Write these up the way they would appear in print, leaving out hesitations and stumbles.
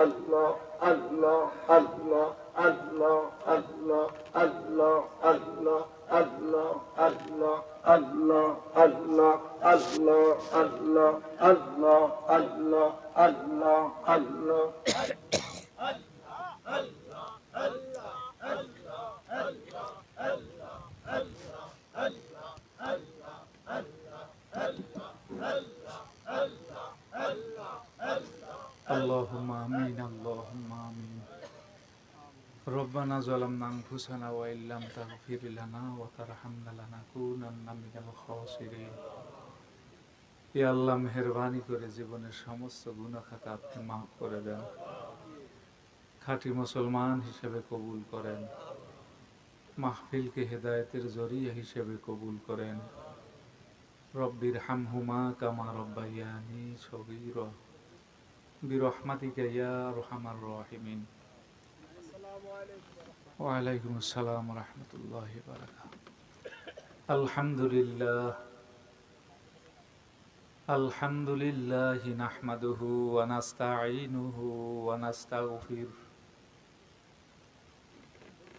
আল্লাহ আল্লাহ আল্লাহ আল্লাহ আল্লাহ আল্লাহ আল্লাহ আল্লাহ আল্লাহ আল্লাহ আল্লাহ আল্লাহ আল্লাহ আল্লাহ আল্লাহ আল্লাহ আল্লাহ اللهم آمين اللهم آمين ربنا ظلمنا أنفسنا وإن لم تغفر لنا وترحمنا لنكونن من الخاسرين ইয়া আল্লাহ মেহেরবানি করে জীবনের সমস্ত গুনাহ খাতা আপনি মাফ করে দেন, খাঁটি মুসলমান হিসেবে কবুল করেন, মাহফিলকে হেদায়েতের জরিয়া হিসেবে কবুল করেন। রব্বির হামহুমা কামা রব্বায়ানি সগীরা বিরহমাতিকা ইয়া আরহামার রাহিমিন। ওয়া আলাইকুমুস সালাম ওয়া রাহমাতুল্লাহি ওয়া বারাকাতুহু। আলহামদুলিল্লাহ আলহামদুলিল্লাহি নাহমাদুহু ওয়া নাস্তাঈনুহু ওয়া নাস্তাগফিরুহু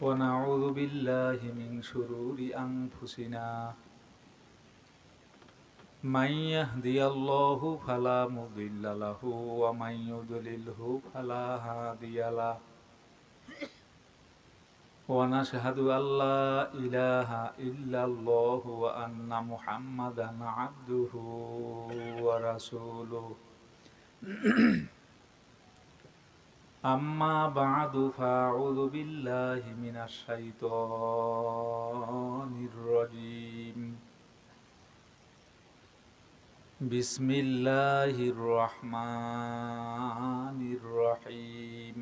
ওয়া নাউযু বিল্লাহি মিন শুরুরি আনফুসিনা মান ইয়াহদিয়াল্লাহু ফালা মুদিল্লা লাহু ওয়া মান ইউদ্লিলহু ফালা হাদিয়া লাহু ওয়া নাশহাদু আল্লা ইলাহা ইল্লাল্লাহু ওয়া আন্না মুহাম্মাদান আবদুহু ওয়া রাসূলুহু। আম্মা বা'দু ফাআউযু বিল্লাহি মিনাশ শাইতানির রাজীম। বিসমিল্লাহির রহমানির রহিম।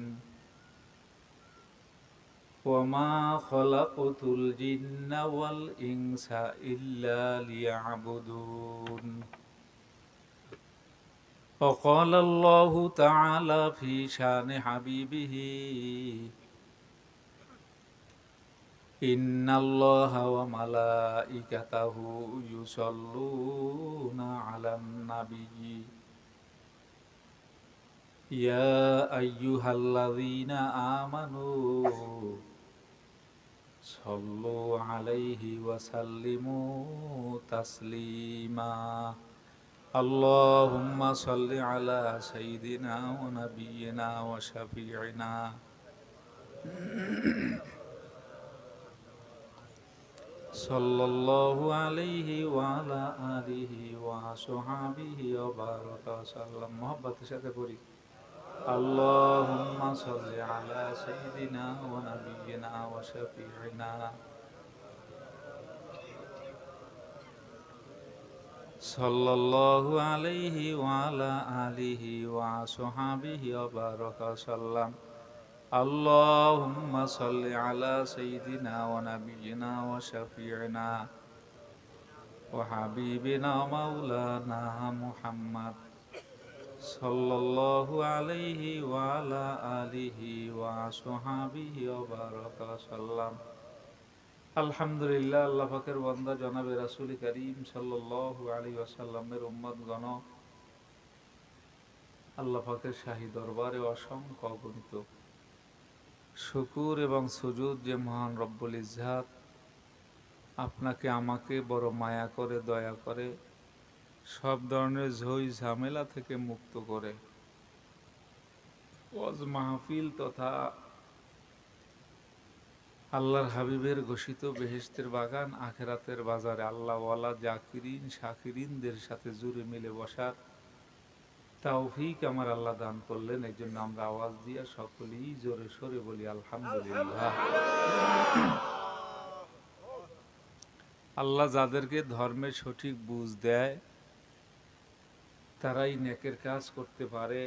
ওয়ামা খালাকতুল জিন্না ওয়াল ইনসা ইল্লা লিয়াবুদুন। وقال الله تعالى في شان حبيبه إن الله وملائكته يصلون على النبي يا أيها الذين آمنوا صلوا عليه وسلموا تسليما اللهم صل على سيدنا ونبينا وشفيعنا صلى الله عليه وعلى آله وصحبه وبارك وسلم। محبت সাথে পড়ি اللهم صل على سيدنا ونبينا وشفيعنا صلى الله عليه وعلى آله وصحبه وبارك وسلم اللهم صل على سيدنا ونبينا وشفيعنا وحبيبنا مولانا محمد صلى الله عليه وعلى آله وصحبه وبارك وسلم। আলহামদুলিল্লাহ, আল্লাহ পাকের বান্দা জনাবে রাসূল করিম সাল্লাল্লাহু আলাইহি ওয়াসাল্লামের উম্মতগণ আল্লাহ পাকের শাহী দরবারে অসংখ্য অগণিত শুকুর এবং সুজুদ যে মহান রব্বুল ইজ্জাত আপনাকে আমাকে বড় মায়া করে দয়া করে সব ধরনের ঝই ঝামেলা থেকে মুক্ত করে ওয়াজ মাহফিল তথা আল্লাহর হাবিবের ঘোষিত বেহেশতের বাগান আখেরাতের বাজারে আল্লাহওয়ালা জাকিরিন শাকিরিনদের সাথে জুড়ে মিলে বসার তৌফিক আমার আল্লাহ দান করলেন। এই জন্য আমরা আওয়াজ দিয়া সকলেই জোরে সোরে বলি আলহামদুলিল্লাহ। আল্লাহ যাদেরকে ধর্মের সঠিক বুঝ দেয় তারাই নেকের কাজ করতে পারে,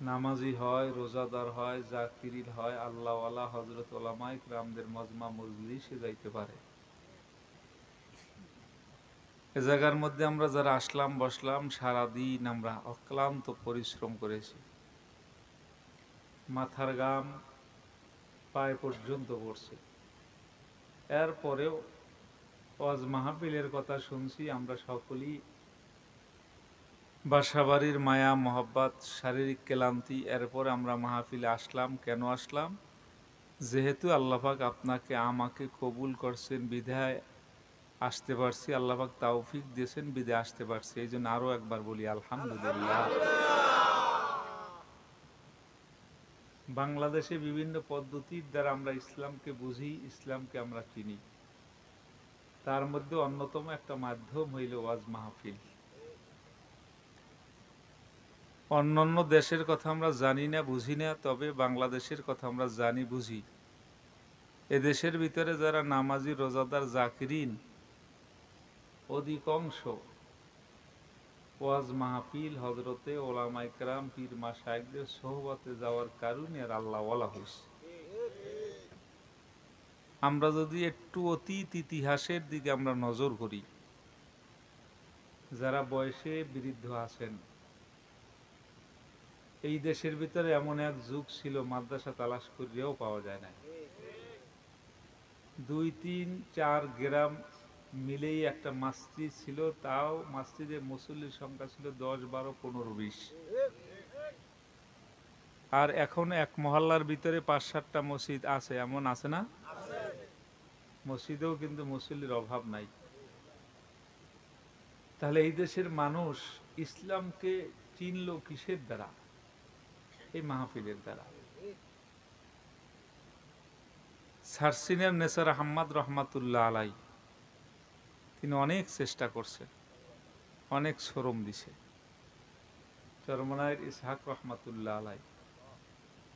নামাজি হয়, রোজাদার হয়, জাকিরিন হয়, আল্লাহওয়ালা হযরত উলামায়ে কিরামদের মজমা মজলিসে যাইতে পারে। এ জায়গার মধ্যে আমরা যারা আসলাম বসলাম সারাদিন আমরা অক্লান্ত পরিশ্রম করেছি, মাথার ঘাম পায়ে পর্যন্ত পড়ছে। এরপরেও ওয়াজ মাহফিলের কথা শুনছি, আমরা সকলেই বাসাবাড়ির মায়া মহব্বত, শারীরিক ক্লান্তি, এরপরে আমরা মাহফিলে আসলাম। কেন আসলাম? যেহেতু আল্লাপাক আপনাকে আমাকে কবুল করছেন বিধায় আসতে পারছি, আল্লাপাক তৌফিক দিয়েছেন বিধায় আসতে পারছি। এই জন্য আরো একবার বলি আলহামদুলিল্লাহ। বাংলাদেশে বিভিন্ন পদ্ধতির দ্বারা আমরা ইসলামকে বুঝি, ইসলামকে আমরা চিনি। তার মধ্যে অন্যতম একটা মাধ্যম হইল ওয়াজ মাহফিল। অন্যান্য দেশের কথা আমরা জানি না, বুঝি না, তবে বাংলাদেশের কথা আমরা জানি, বুঝি। এদেশের ভিতরে যারা নামাজি, রোজাদার, জাকিরিন, অধিকাংশ ওয়াজ মাহফিল, হজরতে ওলামা ইকরাম, পীর মাশায়েখদের সোহবতে যাওয়ার কারণে আর আল্লাহ ওয়ালা হইছে। আমরা যদি একটু অতীত ইতিহাসের দিকে আমরা নজর করি, যারা বয়সে বৃদ্ধ আছেন, এই দেশের ভিতরে এমন এক যুগ ছিল মাদ্রাসা তালাশ করিয়াও পাওয়া যায় না। 2, 3, 4 গ্রাম মিলেই একটা মসজিদ ছিল, তাও মসজিদে মুসল্লির সংখ্যা ছিল 10, 12, 15, 20। আর এখন এক মহল্লার ভিতরে 5-7টা মসজিদ আছে, এমন আছে না? মসজিদেও কিন্তু মুসল্লির অভাব নাই। তাহলে এই দেশের মানুষ ইসলামকে চিনল কিসের দ্বারা? এই মাহফিলের দ্বারা। সারসিনের নেসার আহমদ রহমাতুল্লাহ আলাই, তিনি অনেক চেষ্টা করছেন, অনেক শ্রম দিছে। চরমনায়ের ইসহাক রহমাতুল্লাহ আলাই,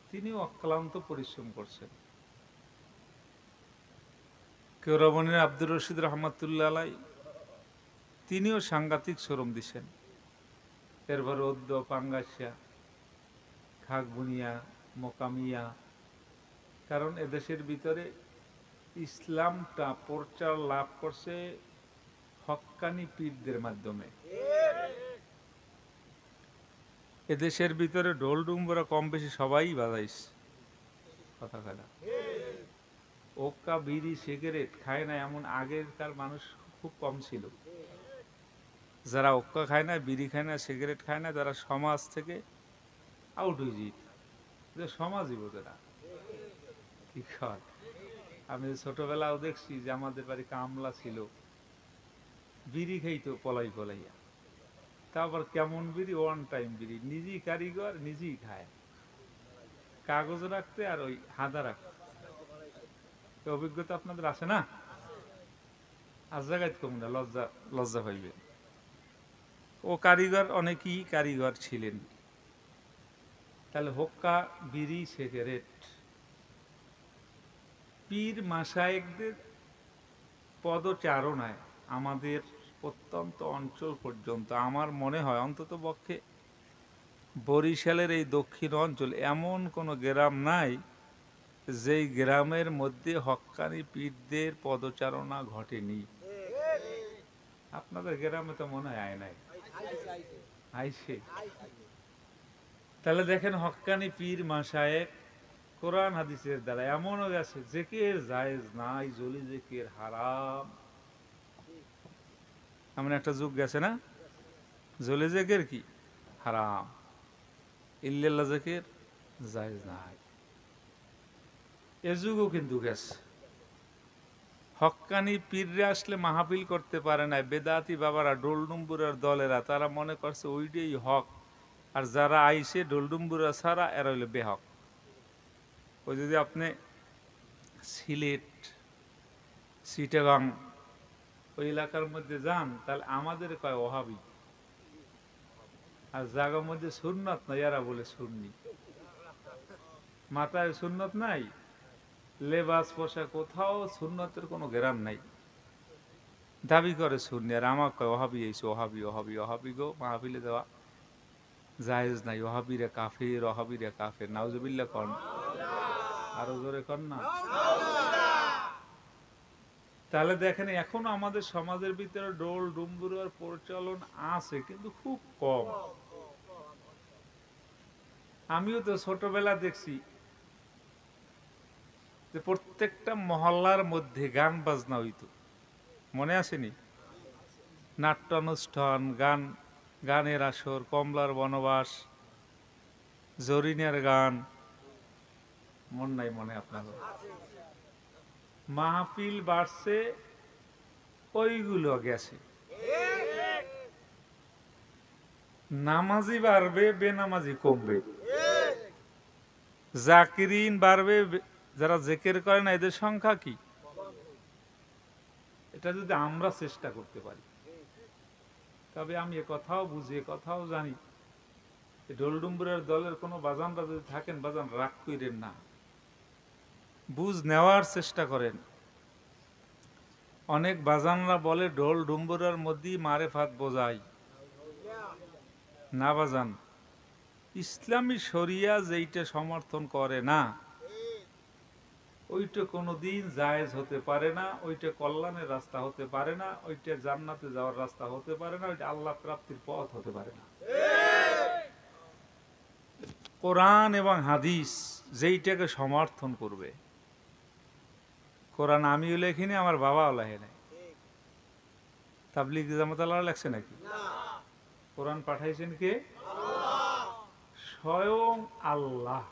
তিনিও অক্লান্ত পরিশ্রম করছেন। কেরাবনের আব্দুর রশিদ রহমাতুল্লাহ আলাই, তিনিও সাংঘাতিক শ্রম দিছেন। এরপর ওদ্দ, পাঙ্গাসিয়া, খাগবুনিয়া, মোকামিয়া। কারণ এদেশের ভিতরে ইসলামটা প্রচার লাভ করছে হক্কানি পীরদের মাধ্যমে। এদেশের ভিতরে ঢোল ডুম্বরা কম বেশি সবাই বাজাইছে, কথা কয়না। ওক্কা, বিড়ি, সিগারেট খায় না এমন আগেরকার মানুষ খুব কম ছিল। যারা ওক্কা খায় না, বিড়ি খায় না, সিগারেট খায় না, যারা সমাজ থেকে আউট হয়ে যেত, যে সমাজই বোঝে না কি খায়। আমি ছোটবেলাও দেখছি যে আমাদের বাড়ি কামলা ছিল, বিড়ি খাইতো পলাই পলাইয়া। তারপর কেমন বিড়ি? 1 টাইম বিড়ি, নিজেই কারিগর, নিজেই খায়, কাগজ রাখতে আর ওই হাদা রাখতে। অভিজ্ঞতা আপনাদের আছে না? আর জায়গায় কম না, লজ্জা লজ্জা পাইবে। ও কারিগর, অনেকেই কারিগর ছিলেন। তাহলে হোক্কা, বিড়ি, সিগারেট, পীর মাশায়েখদের পদচারণায় আমাদের প্রত্যন্ত অঞ্চল পর্যন্ত, আমার মনে হয় অন্তত পক্ষে বরিশালের এই দক্ষিণ অঞ্চল এমন কোনো গ্রাম নাই যেই গ্রামের মধ্যে হক্কানি পীরদের পদচারণা ঘটেনি। আপনাদের গ্রামে তো মনে হয় আয় নাই, আইছে। তাহলে দেখেন, হক্কানি পীর মাশায়েখ কোরআন হাদিসের দ্বারা এমনও গেছে জেকের জায়েজ নাই, জলি জেকের হারাম। এমন একটা যুগ গেছে না? জলি জেকের কি হারাম, ইল্লাল্লাহ জেকের জায়েজ নাই। এ যুগও কিন্তু গেছে। হক্কানি পীররা আসলে মাহফিল করতে পারে না। বেদাতি বাবারা, ডোলডুম্বুরার দলেরা, তারা মনে করছে ওইটাই হক, আর যারা আইসে ডোলডুম্বুরা ছাড়া এরা হইলে বেহক। ওই যদি আপনি সিলেট, চিটাগাং ওই এলাকার মধ্যে যান, তাহলে আমাদের কয় ওহাবি, আর জায়গার মধ্যে সুন্নত নাই, এরা বলে সুন্নি। মাথায় সুন্নত নাই, লেবাস পোশাক কোথাও সুন্নতের কোনো গ্রাম নাই, দাবি করে সুন্নি। আর আমার কয় ওহাবি আইছে, ওহাবি ওহাবি ওহাবি গো, মাহফিলে দেওয়া জায়েজ নাই। ওহাবিরে কাফের, ওহাবিরে কাফের, নাউজুবিল্লাহ কন, আরো জোরে কন না। তাহলে দেখেন, এখনো আমাদের সমাজের ভিতরে ডোল ডুম্বুরার প্রচলন আছে, কিন্তু খুব কম। আমিও তো ছোটবেলা দেখছি যে প্রত্যেকটা মহল্লার মধ্যে গান বাজনা হইতো, মনে আসেনি? নাট্যানুষ্ঠান, গান গানের আসর, কমলার বনবাস, জরিনের গান, মন নাই মনে আপনার? মাহফিল বাড়ছে, ওইগুলো গেছে। নামাজি বাড়বে, বেনামাজি কমবে। জাকিরিন বাড়বে, যারা জেকের করে না এদের সংখ্যা কি? এটা যদি আমরা চেষ্টা করতে পারি, তবে আমি এ কথাও বুঝি, এ কথাও জানি, ডোলডুম্বুরের দলের কোনো বাজানরা যদি থাকেন, বাজান রাগ কইরেন না, বুঝ নেওয়ার চেষ্টা করেন। অনেক বাজানরা বলে ঢোল ডুম্বুরের মধ্যেই মারেফাত বোঝায় না বাজান। ইসলামী শরিয়া যেইটা সমর্থন করে না, ওইটা কোনোদিন জায়েজ হতে পারে না, ওইটা কল্যাণের রাস্তা হতে পারে না, ওইটা জান্নাতে যাওয়ার রাস্তা হতে পারে না, ওইটা আল্লাহ প্রাপ্তির পথ হতে পারে না। কোরআন এবং হাদিস যেইটাকে সমর্থন করবে, কোরআন আমিও লেখিনি, আমার বাবাও লেখে নাই, তাবলিগ জামাত আল্লাহ লেখছে নাকি? কোরআন পাঠাইছেন কে? স্বয়ং আল্লাহ।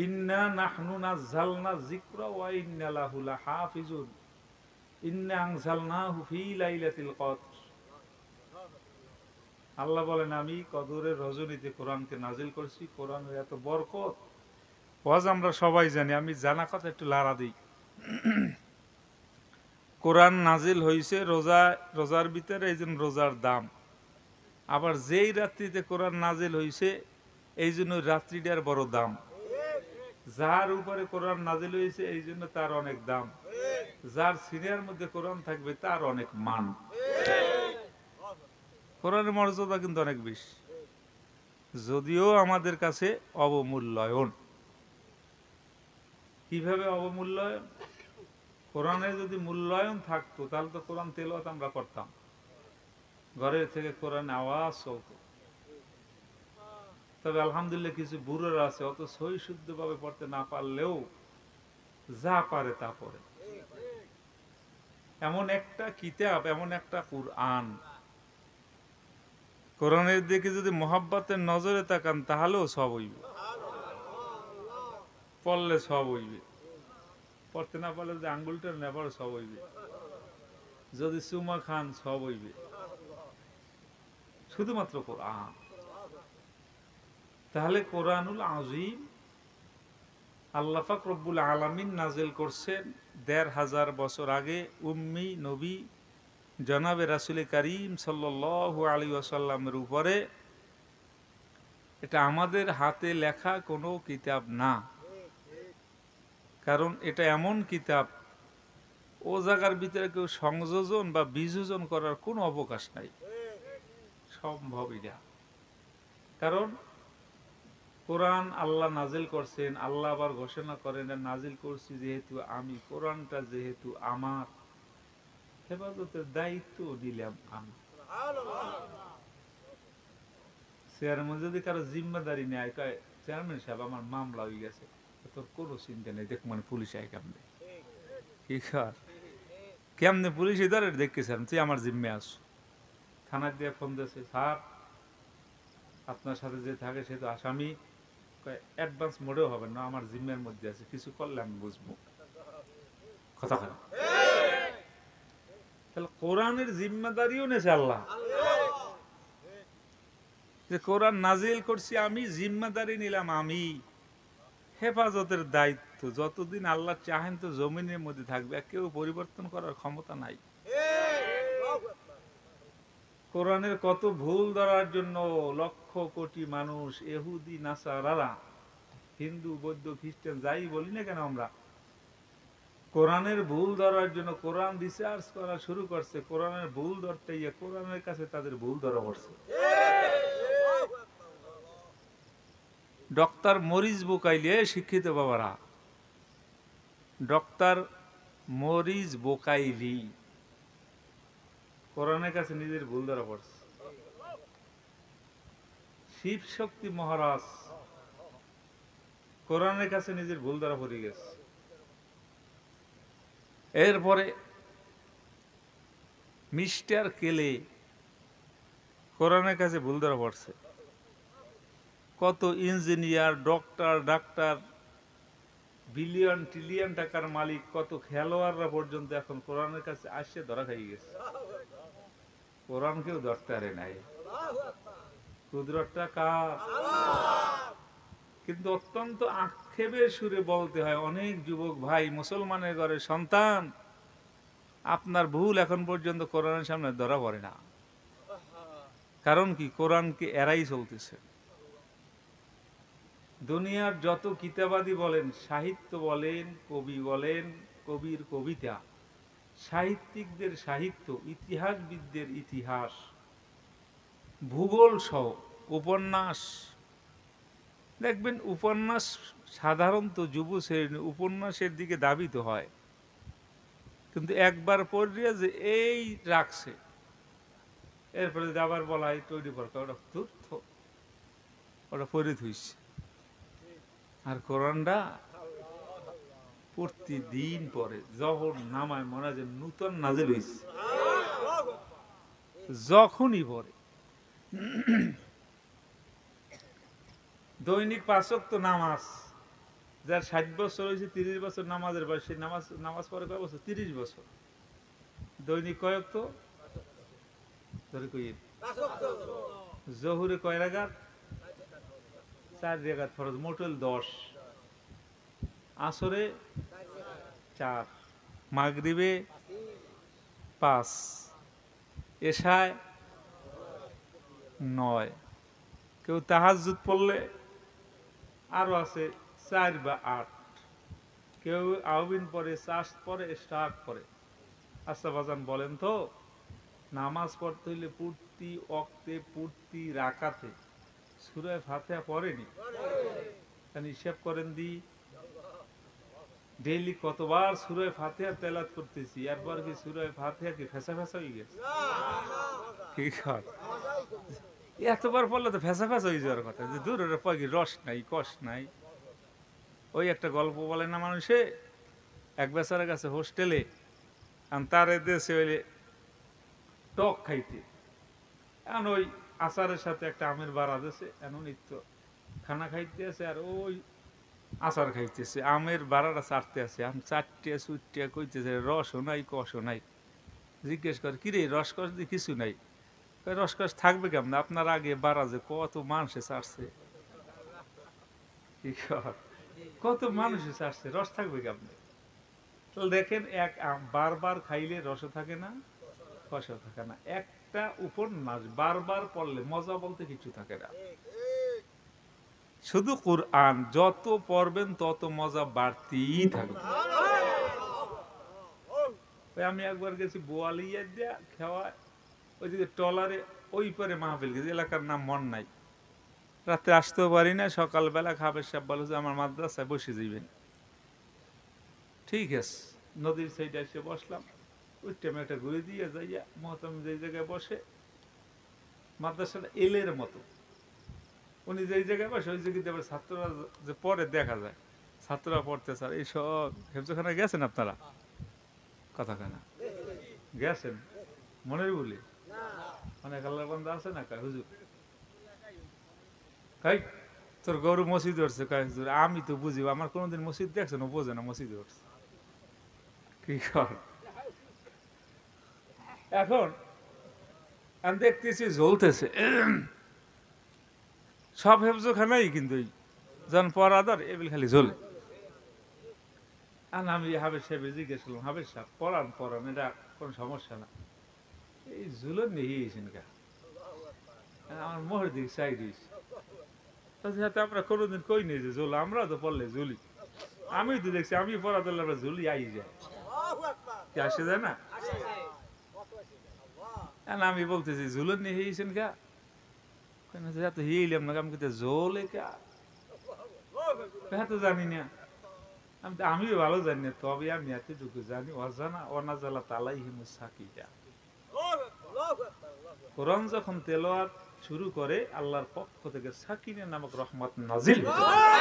ইন্না নাহনু নাযালনা যিকরা ওয়া ইন্না লাহু লাহাফিজুন ইন্না আনজালনাহু ফী লাইলাতিল কদর। আল্লাহ বলেন, আমি কদরের রজনীতে কোরআনকে নাজিল করছি। কোরআনের এত বরকত ওয়াজ আমরা সবাই জানি, আমি জানা কথা একটু লাড়া দিই। কোরআন নাজিল হইছে রোজার ভিতরে, এই জন্য রোজার দাম। আবার যেই রাত্রিতে কোরআন নাজিল হইছে, এই জন্য রাত্রিটার বড় দাম। যার উপরে কোরআন নাজিল হয়েছে, এই জন্য তার অনেক দাম। যার সিনিয়র মধ্যে কোরআন থাকবে, তার অনেক মান। কোরআনের মর্যাদা কিন্তু অনেক বেশি, যদিও আমাদের কাছে অবমূল্যায়ন। কিভাবে অবমূল্যায়ন? কোরআনের যদি মূল্যায়ন থাকতো, তাহলে তো কোরআন তেলাওয়াত আমরা করতাম, ঘরে থেকে কোরআন আওয়াজ চলতো। তবে আলহামদুলিল্লাহ কিছু বুড়োরা আছে, অত সহি শুদ্ধভাবে পড়তে না পারলেও যা পারে তা পড়ে। এমন একটা কিতাব, এমন একটা কুরআন, কোরআনের দিকে যদি মোহাব্বতের নজরে তাকান, তাহলেও সব হইবে, পড়লে সব হইবে। পড়তে না পারলে যদি আঙ্গুলটা নেবার, সব হইবে। যদি চুমা খান, সব হইবে। শুধুমাত্র কোরআন। তাহলে কোরআনুল আযীম আল্লাহ পাক রব্বুল আলামিন নাজিল করছেন ১৫০০ বছর আগে উম্মি নবী জনাবে রাসূল করিম সাল্লাল্লাহু আলাইহি ওয়াসাল্লামের উপরে। এটা আমাদের হাতে লেখা কোনো কিতাব না, কারণ এটা এমন কিতাব, ও জায়গার ভিতরে কেউ সংযোজন বা বিযোজন করার কোনো অবকাশ নাই, সম্ভবই না। কারণ কোরআন আল্লাহ নাজিল করছেন, আল্লাহ আবার ঘোষণা করেন, নাজিল করছি যেহেতু আমি, কোরআনটা যেহেতু আমার, হেফাজতের দায়িত্ব দিলাম আমি। চেয়ারম্যান যদি কারো জিম্মেদারি নেয়, কয় চেয়ারম্যান সাহেব আমার মামলা হয়ে গেছে, তোর কোনো চিন্তা নেই, দেখ মানে পুলিশ আয় কেমনে, কি কর কেমনে পুলিশ ধরে দেখেছেন, তুই আমার জিম্মে আস। থানায় দিয়ে ফোন দিয়েছে, স্যার আপনার সাথে যে থাকে সে তো আসামি, অ্যাডভান্স মোডেও হবে না, আমার জিম্মের মধ্যে আছে, কিছু করলে আমি বুঝবো। কথা খারাপ। তাহলে কোরআনের জিম্মেদারিও নেছে আল্লাহ, যে কোরআন নাজিল করছি আমি, জিম্মেদারি নিলাম আমি, হেফাজতের দায়িত্ব যতদিন আল্লাহ চাহেন তো জমিনের মধ্যে থাকবে, কেউ পরিবর্তন করার ক্ষমতা নাই। কোরআনের কত ভুল ধরার জন্য লক্ষ কোটি মানুষ, ইহুদি নাসারারা, হিন্দু বৌদ্ধ খ্রিস্টান যাই বলি না কেন আমরা, কোরআনের ভুল ধরার জন্য কোরআন রিসার্চ করা শুরু করছে। কোরআনের ভুল ধরতে গিয়ে কোরআনের কাছে তাদের ভুল ধরা পড়ছে। ডক্টর মরিস বুকাইলি, শিক্ষিত বাবারা, ডক্টর মরিস বুকাইলি কোরআনের কাছে নিজের ভুল ধরা পড়ছে। শিব শক্তি মহারাজ কোরআনের কাছে নিজের ভুল ধরা পড়ে গেছে। এরপরে মিস্টার কেলে কোরআনের কাছে ভুল ধরা পড়ছে। কত ইঞ্জিনিয়ার, ডাক্তার, বিলিয়ন ট্রিলিয়ন টাকার মালিক, কত খেলোয়াড়রা পর্যন্ত এখন কোরআনের কাছে আসে ধরা খাই গেছে। কোরআন কেউ ধরতে পারে নাই। কুদরতটা কার? কিন্তু অত্যন্ত আক্ষেপের সুরে বলতে হয়, অনেক যুবক ভাই, মুসলমানের ঘরের সন্তান, আপনার ভুল এখন পর্যন্ত কোরআনের সামনে ধরা পড়ে না। কারণ কি? কোরআনকে এরাই চলতেছে। দুনিয়ার যত কিতাবাদি বলেন, সাহিত্য বলেন, কবি বলেন, কবির কবিতা, সাহিত্যিকদের সাহিত্য, ইতিহাসবিদদের ইতিহাস, ভূগোল সহ উপন্যাস, দেখবেন উপন্যাস সাধারণত যুব শ্রেণী উপন্যাসের দিকে ধাবিত হয়, কিন্তু একবার পড়িয়া যে এই রাখছে, এরপরে যদি আবার বলা হয় তৈরি করতে, ওটা তথ্য, ওটা পড়ে থইছে। আর কোরআনটা প্রতিদিন পড়ে, যখন নামায় মনে হয় যে নূতন নাজিল হইছে, যখনই পড়ে। দৈনিক 5 ওয়াক্ত নামাজ, যার 60 বছর হয়েছে, 30 বছর নামাজের বয়স, সেই নামাজ পড়ে কয় বছর? 30 বছর। দৈনিক কয় ওয়াক্ত? ধরে কই, জহুরে কয় রাকাত? 4 রাকাত ফরজ, মোটল 10। আসরে 4, মাগরিবে 5, এশায় 9। কেউ তাহাজ্জুদ পড়লে আরো আছে 4 বা 8। কেউ আউবিন পড়ে, চাষ পড়ে, স্টার্ট পড়ে। আচ্ছা বাজান বলেন তো, নামাজ পড়তে হইলে পূর্তি ওয়াক্তে, পূর্তি রাকাতে সূরা ফাতিহা পড়েনি? তাহলে হিসাব করেন দি, ডেইলি কতবার সূরা ফাতিহা তেলাওয়াত করতেছি, একবার কি সূরা ফাতিহা কি ফেসা ফেসা হয়ে গেছে? কি হয়, এতবার পড়লে তো ফেসা ফেসা হয়ে যাওয়ার কথা, যে দূরের পয় কি রস নাই, কষ নাই। ওই একটা গল্প বলে না মানুষে, এক বেচারার কাছে হোস্টেলে, তার দেশে হইলে টক খাইতে, এখন ওই আচারের সাথে একটা আমের বাড়া দিয়েছে, এখন নিত্য খানা খাইতে আছে, আর ওই আচার খাইতেছে, আমের বাড়াটা চাটতে আছে, আম চারটিয়া চুটটিয়া কইতেছে, রসও নাই, কষও নাই। জিজ্ঞেস করে, কিরে রস কষ দিয়ে কিছু নাই? রস কষ থাকবে কেমন, আপনার আগে বাড়া যে কত মানুষে চাটছে, কত মানুষে চাটছে, রস থাকবে কেমন? তাহলে দেখেন, এক আম বারবার খাইলে রসও থাকে না, কষও থাকে না। একটা উপন্যাস বারবার পড়লে মজা বলতে কিছু থাকে না। শুধু কোরআন যত পড়বেন তত মজা বাড়তেই থাকবে। আমি একবার গেছি বোয়ালিয়া দিয়া খেওয়া, ওইদিকে টলারে, ওই পরে মাহফিল গেছি, এলাকার নাম মন নাই। রাতে আসতেও পারি না, সকালবেলা খাবার সাহেব বলে যে আমার মাদ্রাসায় বসে যাইবেন। ঠিক আছে, নদীর সাইডে এসে বসলাম। ওই টাইমে একটা ঘুরে দিয়ে যাইয়া মহতম যে জায়গায় বসে, মাদ্রাসাটা এলের মতো, উনি যে জায়গায় বসে ওই জায়গায় ছাত্ররা যে পরে দেখা যায়, ছাত্ররা পড়তে স্যার এইসব হেফজখানা গেছেন আপনারা? কথাখানা গেছেন? মনের বলি অনেক আল্লাহর বান্দা আছে না, কয় হুজুর কাই তোর গরু মসজিদ উঠছে, কয় হুজুর আমি তো বুঝি, আমার কোনোদিন মসজিদ দেখছেন? ও বোঝে না মসজিদ উঠছে। কি কর, এখন আমি দেখতেছি জ্বলতেছে সব হেফজখানাই, কিন্তু যখন পড়াদার এবিল খালি জ্বলে। আর আমি হাবের সাহেব জিজ্ঞেস করলাম, হাবের সাহেব পড়ান পড়ান, এটা কোনো সমস্যা না, এই ঝুলন নিয়েছেন কা? আমার মোহর দিকে চাই দিয়েছি, তাতে আমরা কোনোদিন কই নেই যে ঝুল, আমরা তো পড়লে ঝুলি। আমি তো দেখছি, আমি পড়া দিলে আমরা ঝুলি আই যায়, কি আসে যায় না? আমি বলতেছি ঝুলন নিয়েছেন কা? তো হিলাম না, আমি কিন্তু জোলে কা তো জানি না। আমিও ভালো জানি না, তবে আমি এতটুকু জানি, অজানা অনাজালা তালাই হিমু সাকিটা। কোরআন যখন তেলাওয়াত শুরু করে, আল্লাহর পক্ষ থেকে সাকিনা নামক রহমত নাজিল হতে থাকে,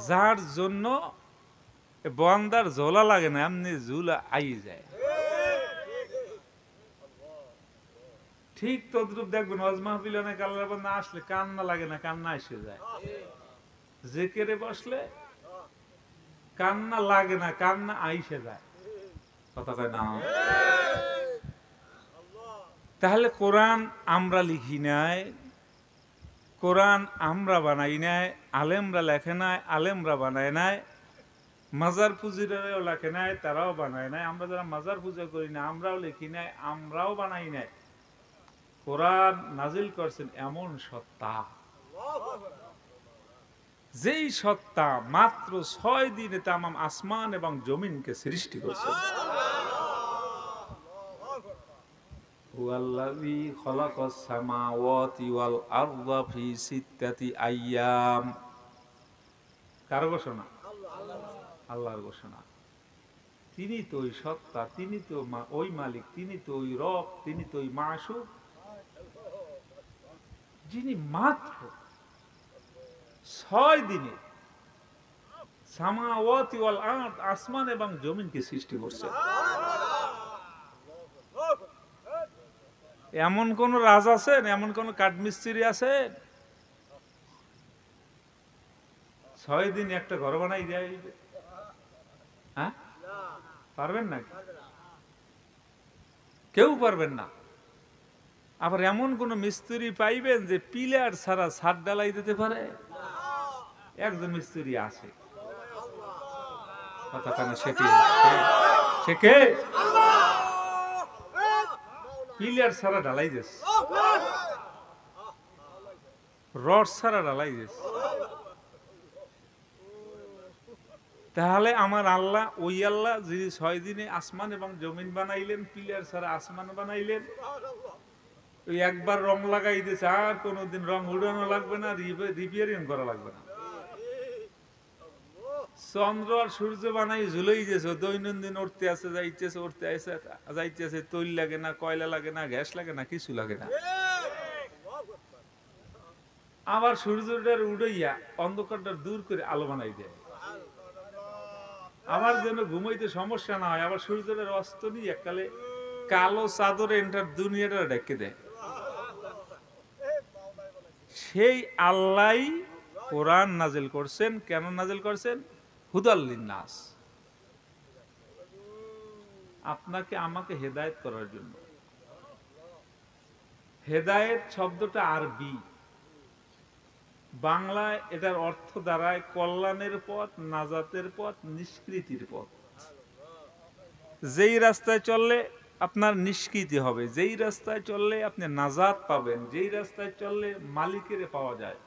যার জন্য বন্দার ঝোলা লাগে না, এমনি ঝুলা আই যায়। ঠিক তদ্রুপ দেখবেন হজ মাহফিল অনেক আল্লাহর বান্দা আসলে কান্না লাগে না, কান্না এসে যায়। জিকিরে বসলে কান্না লাগে না, কান্না আইসে যায়। কথা কয় না? তাহলে কোরআন আমরা লিখি নাই, কোরআন আমরা বানাই নাই, আলেমরা লেখে নাই, আলেমরা বানায় নাই, মাজার পুজিরাও লেখে নাই, তারাও বানায় নাই। আমরা যারা মাজার পূজা করি না আমরাও লিখি নাই, আমরাও বানাই নাই। কোরআন নাজিল করছেন এমন সত্তা, যেই সত্তা মাত্র 6 দিনে তামাম আসমান এবং জমিনকে সৃষ্টি করেছেন। হুয়াল্লাযী খালাকাস সামাওয়াতি ওয়াল আরদা ফি সিত্তাতি আইয়াম। কার ঘোষণা? আল্লাহর ঘোষণা। তিনি তো ওই সত্তা, তিনি তো ওই মালিক, তিনি তো ওই রব, তিনি তো ওই মাসুক, যিনি মাত্র 6 দিনে সামাওয়াতি ওয়াল আরদ, আসমান এবং জমিনকে সৃষ্টি করছেন। এমন কোন রাজ আছেন, এমন কোন কাঠমিস্ত্রি আছেন 6 দিন একটা ঘর বানাই দেয়? হ্যাঁ, পারবেন না? কেউ পারবেন না। আবার এমন কোন মিস্ত্রি পাইবেন যে পিলার ছাড়া ছাদ ঢালাই দিতে পারে? একজন মিস্ত্রি আছে। কথা কেন? সে কে? পিলার ছাড়া ঢালাই দিয়েছে, রড ছাড়া ঢালাই দিয়েছে। তাহলে আমার আল্লাহ ওই আল্লাহ যিনি 6 দিনে আসমান এবং জমিন বানাইলেন, পিলার ছাড়া আসমান বানাইলেন, ওই একবার রং লাগাই দিয়েছে, আর কোনোদিন রং উড়ানো লাগবে না, রিপেয়ারিং করা লাগবে না। চন্দ্র আর সূর্য বানাই ঝুলেই গেছে, দৈনন্দিন উঠতে আছে, যাইতেছে, উঠতে আছে, যাইতেছে, তৈল লাগে না, কয়লা লাগে না, গ্যাস লাগে না, কিছু লাগে না। আবার সূর্যটার উড়াইয়া অন্ধকারটা দূর করে আলো বানাই দেয়, আমার যেন ঘুমাইতে সমস্যা না হয়। আবার সূর্যের অস্ত নিয়ে এককালে কালো চাদরে এন্টার দুনিয়াটা ঢেকে দেয়। সেই আল্লাহ কোরআন নাজিল করছেন। কেন নাজিল করছেন? হুদাল লিন্নাস, আপনাকে আমাকে হেদায়েত করার জন্য। হেদায়েত শব্দটা আরবি, বাংলায় এটার অর্থ দাঁড়ায় কল্যাণের পথ, নাজাতের পথ, নিষ্কৃতির পথ। যেই রাস্তায় চললে আপনার নিষ্কৃতি হবে, যেই রাস্তায় চললে আপনি নাজাত পাবেন, যেই রাস্তায় চললে মালিকের পাওয়া যায়,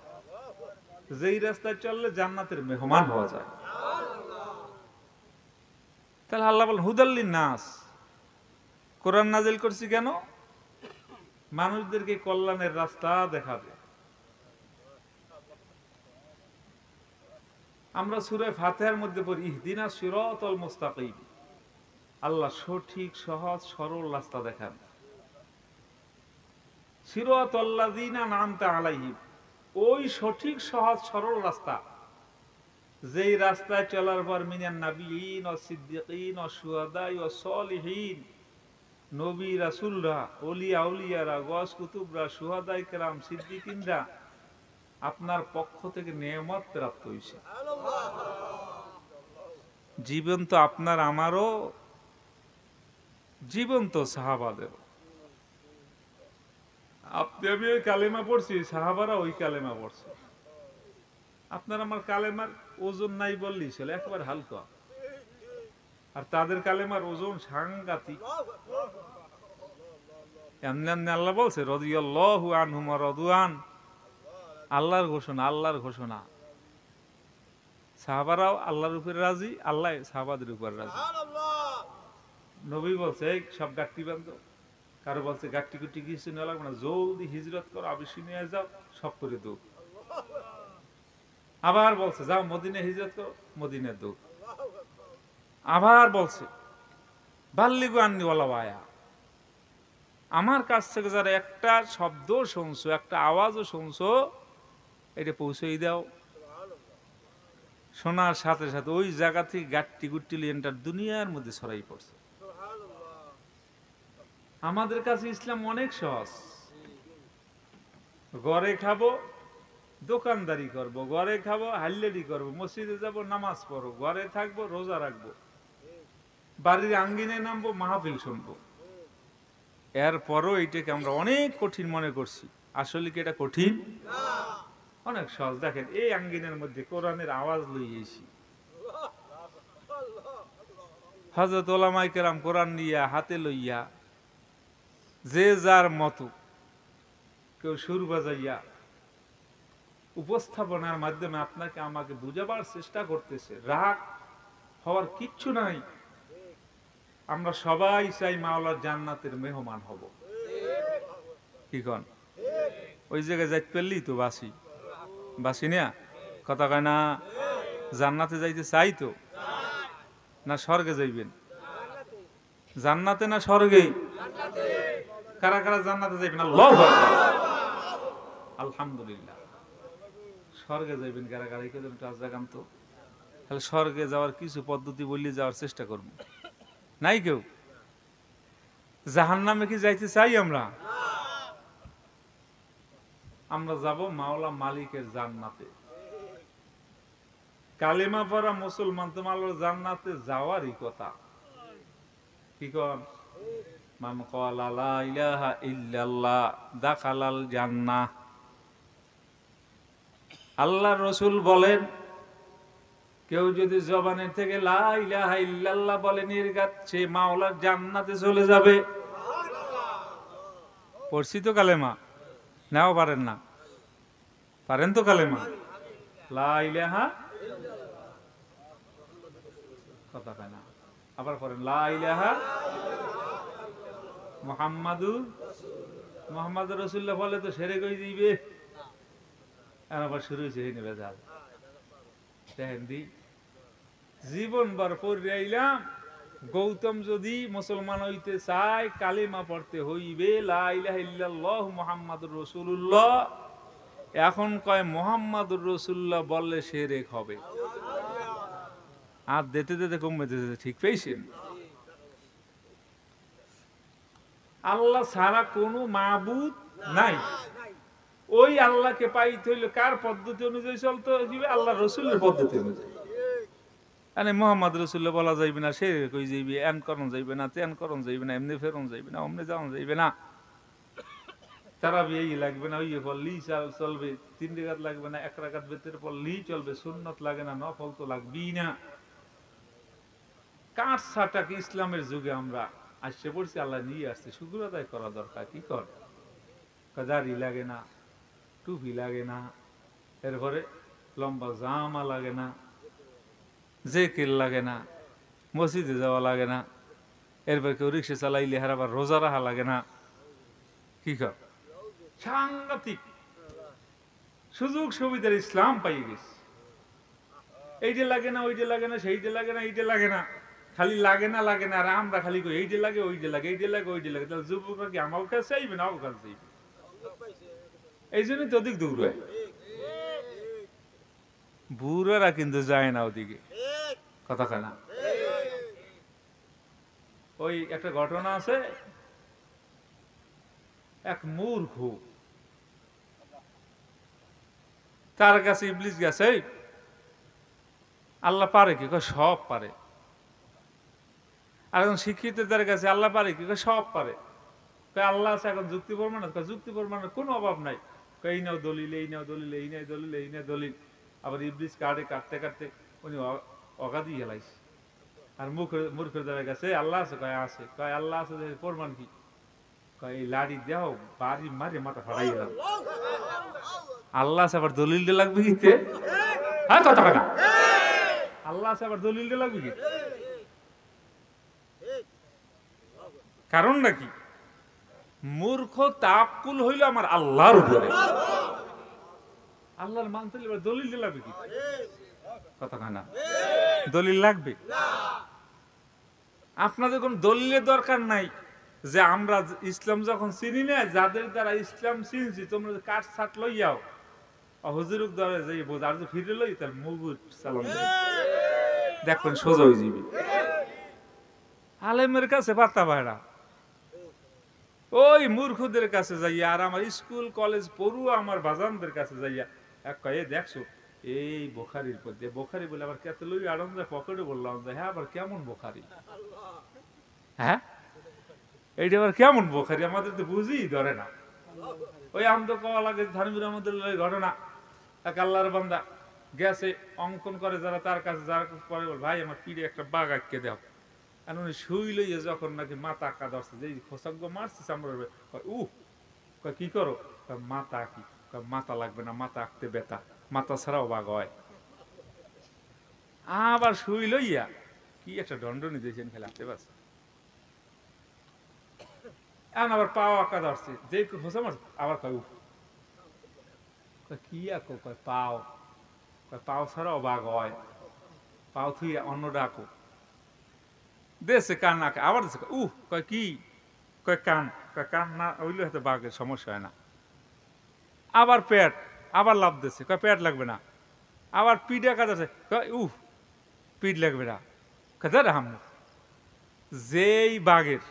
যেই রাস্তায় চললে জান্নাতের মেহমান হওয়া যায়। তাহলে আল্লাহ বলেন হুদাল্লিন নাস। কোরআন নাজিল করছি কেন? মানুষদেরকে কল্যাণের রাস্তা দেখাবে। আমরা সূরা ফাতিহার মধ্যে পড়ি ইহদিনাস সিরাতাল মুস্তাকিম, আল্লাহ সঠিক সহজ সরল রাস্তা দেখান। সিরাতাল্লাযিনা আন'আমতা আলাইহিম, ওই সঠিক সহজ সরল রাস্তা, যেই রাস্তায় চলার পর মিনান নাবিয়িন ওয়াস সিদ্দিকিন ওয়াস শুহাদা ওয়াস সালিহিন, নবী রাসূলরা, ওলিয়া আউলিয়ারা, গস কুতুবরা, শুহাদায়ে কেরাম, সিদ্দিকিনরা আপনার পক্ষ থেকে নেয়ামত প্রাপ্ত হইছে। জীবন তো আপনার আমারও, জীবন তো সাহাবাদের। আপনি আমি ওই কালেমা পড়ছি, সাহাবারা ওই কালেমা পড়ছে। আপনার আমার কালেমার ওজন নাই বললেই ছিল, একবার হালকা। আর তাদের কালেমার ওজন সাংঘাতিক। এমনি এমনি আল্লাহ বলছে রাদিয়াল্লাহু আনহুম ওয়া রাদুআন, আল্লাহর ঘোষণা, আল্লাহর ঘোষণা। সাহাবারাও আল্লাহর উপরে রাজি, আল্লাহ সাহাবাদের উপর রাজি। নবী বলছে সব গাট্টি বাঁধো, কারো বলছে গাট্টি কুটি কিছু নেওয়া লাগবে না, জলদি হিজরত করো, আবিসিনিয়া যাও, সব করে দৌ। আবার বলছে যাও মদিনায় হিজরত করো, মদিনায় দৌ। আবার বলছে বাল্লিগু আন্নি ওয়ালাউ আয়া, আমার কাছ থেকে যারা একটা শব্দ শুনছো, একটা আওয়াজও শুনছো, এটা পৌঁছেই দাও। শোনার সাথে সাথে ওই জায়গা থেকে গাট্টি গুট্টি লিয়েনটার দুনিয়ার মধ্যে ছড়াই পড়ছে। আমাদের কাছে ইসলাম অনেক সহজ। ঘরে খাবো, দোকানদারি করব, ঘরে খাবো, হাল্লেডি করব, মসজিদে যাব, নামাজ পড়বো, ঘরে থাকবো, রোজা রাখবো, বাড়ির আঙ্গিনে নামবো, মাহফিল শুনবো। এরপরও এইটাকে আমরা অনেক কঠিন মনে করছি। আসলে কি এটা কঠিন? অনেক সহজ। দেখেন, এই আঙ্গিনের মধ্যে কোরআনের আওয়াজ লইয়েছি। হযরত ওলামায়ে কেরাম কোরআন নিয়া হাতে লইয়া যে যার মতো, কেউ সুর বাজাইয়া উপস্থাপনার মাধ্যমে আপনাকে আমাকে বুঝাবার চেষ্টা করতেছে। রাগ হওয়ার কিচ্ছু নাই। আমরা সবাই চাই মাওলার জান্নাতের মেহমান হব। কি কন? ওই জায়গায় যাইতে পারলেই তো বাসি বাসি না, কথা কয় না? জান্নাতে যাইতে চাই তো, না স্বর্গে যাইবেন? জান্নাতে না স্বর্গে? কারা কারা জান্নাতে যাইবেন? আল্লাহু আকবার, আলহামদুলিল্লাহ। স্বর্গে যাইবেন কারা কারা? কেউ একটু আজ দেখান তো। তাহলে স্বর্গে যাওয়ার কিছু পদ্ধতি বললে যাওয়ার চেষ্টা করব। নাই কেউ? জাহান্নামে কি যাইতে চাই আমরা? আমরা যাব মাওলা মালিকের জান্নাতে। কালেমা পড়া মুসলমান তো মাওলার জান্নাতে যাওয়ারই কথা। কি কন? মান ক্বালা লা ইলাহা ইল্লাল্লাহ দাখালাল জান্নাহ। আল্লাহর রাসূল বলেন, কেউ যদি জবানের থেকে লা ইলাহা ইল্লাল্লাহ বলে নির্ঘাত, সে মাওলার জান্নাতে চলে যাবে। পড়ছি তো কালেমা? নাও পারেন না? পারেন তো কালেমা? লা ইলাহা, কথা কয় না। আবার পড়েন লা ইলাহা মুহাম্মাদুর রাসূলুল্লাহ বলে তো সেরে কই যাইবে। আবার শুরু হয়েছে এই নেবে যাল। দেখেন দি, জীবন ভর পড়ে আইলাম, গৌতম যদি মুসলমান হইতে চায় কালিমা পড়তে হইবে লা ইলাহা ইল্লাল্লাহ মুহাম্মাদুর রাসূলুল্লাহ। এখন কয় মুহাম্মাদুর রাসূলুল্লাহ বললে শিরক হবে। আর দিতে দিতে কমে যেতে, ঠিক পেয়েছেন? আল্লাহ ছাড়া কোনো মাবুদ নাই। ওই আল্লাহকে পাইতে হইলে কার পদ্ধতি অনুযায়ী চলতে হইবে? আল্লাহ রসুলের পদ্ধতি অনুযায়ী। মানে মোহাম্মদ রসুল্লাহ বলা যাইবে না, সে কই যাইবে, এন করণ যাইবে না, তেন করণ যাইবে না, এমনি ফেরন যাইবে না, অমনি যাওয়া যাইবে না, তারাবি এই লাগবে না, ওই পড়লেই চলবে, 3 রাকাত লাগবে না, 1 রাকাত বেতের পড়লেই চলবে, সুন্নত লাগে না, নফল তো লাগবেই না। কাঠ ছাটাকে ইসলামের যুগে আমরা আসছে পড়ছি, আল্লাহ নিয়ে আসছে, শুকর আদায় করা দরকার। কি কর? দাড়ি লাগে না, টুপি লাগে না, এরপরে লম্বা জামা লাগে না, জেকেল লাগে না, মসজিদে যাওয়া লাগে না, এরপর কেউ রিক্সা চালাইলে হার আবার রোজা রাখা লাগে না। কি কর? সাংঘাতিক সুযোগ সুবিধার ইসলাম পাই গেছে। এইটা লাগে না, ওইটা লাগে না, সেইটা লাগে না, এইটা লাগে না, খালি লাগে না লাগে না। আর আমরা খালি কই এইটা লাগে, ওইটা লাগে, এইটা লাগে, ওইটা লাগে। তাহলে যুবকরা কি আমার কাছে চাইবে না? আমার কাছে চাইবে। এই জন্যই তো অধিক দূর হয়। বুড়ারা কিন্তু যায় না ওদিকে, কথা কয় না? ওই একটা ঘটনা আছে, এক মূর্খ, তার কাছে ইবলিস গেছে, আল্লাহ পারে কি? সব পারে। আর এখন শিক্ষিতদের কাছে আল্লাহ পারে কি? সব পারে। আল্লাহ আছে, এখন যুক্তি প্রমাণ, যুক্তি প্রমাণের কোনো অভাব নাই। এই নাও দলিল, এই নাও দলিল, এই নাই দলিল, এই নাই দলিল। আবার ইবলিস কাটতে কাটতে উনি অগাধি হেলাইছে। আর মূর্খের দ্বারা গেছে আল্লাহ আছে, কয় আছে, কয় আল্লাহ আছে, প্রমাণ কি? কয় এই লাড়ি দেও, বাড়ি মারে মাথা ফাড়াই গেলাম। আল্লাহ আছে আবার দলিল দিয়ে লাগবে কিতে? হ্যাঁ, কথা না। আল্লাহ আছে আবার দলিল দিয়ে লাগবে কি? কারণ নাকি মূর্খ তাকুল হইল আমার আল্লাহর উপরে, আল্লাহর মানতে দলিল দিয়ে লাগবে কি? কথা না, দলিল লাগবে। আপনাদের কোন দলিলের দরকার নাই। যে আমরা ইসলাম যখন চিনি না, যাদের দ্বারা ইসলাম চিনছি, তোমরা কাঠ ছাট লইয়াও, হুজুরক ধরে যে বোঝ আর যে ফিরে লই তার মুগুর চালান দেখবেন সোজা হয়ে যাবি। আলেমের কাছে পাত্তা পায় না, ওই মূর্খদের কাছে যাইয়া আর আমার স্কুল কলেজ পড়ুয়া আমার বাজানদের কাছে যাইয়া এক কয়ে দেখছো এই বোখারির পথে বোখারি বলে আবার কেতে লই আনন্দ পকেটে বললাম যে হ্যাঁ আবার কেমন বোখারি, হ্যাঁ এইটা আবার কেমন বোখারি আমাদের তো বুঝি ধরে না। ওই আম তো কওয়া লাগে ধার্মিক আমাদের ঘটনা, এক আল্লাহর বান্দা গেছে অঙ্কন করে যারা তার কাছে, যারা পরে বল ভাই আমার পিঠে একটা বাঘ আটকে দাও, আর উনি শুই লইয়ে যখন নাকি মাথা আঁকা ধরছে যে খোসাজ্ঞ মারছে চামড়ার কি করো, মাথা আঁকি, মাথা লাগবে না, মাথা আঁকতে বেতা, মাথা ছাড়াও বাঘ হয়। আবার শুই লইয়া কি একটা দণ্ডনি দিয়েছেন খেলে আঁকতে পারছে, এখন আবার পাও আঁকা ধরছে যে খোসা মারছে আবার কয় উফ, কি আঁকো, কয় পাও, পাও ছাড়াও বাঘ হয়, পাও থুই অন্য ডাকো দেশে কান আঁকে, আবার কয় কি, কয় কান, কয় কান না ওইলে হয়তো বাঘের সমস্যা হয় না। আবার পেট, আবার লাভ দিচ্ছে, কয় পেট লাগবে না, আবার পিঠ আঁকা যাচ্ছে, কয় পিঠ লাগবে না, কাজার হাম যেই বাঘের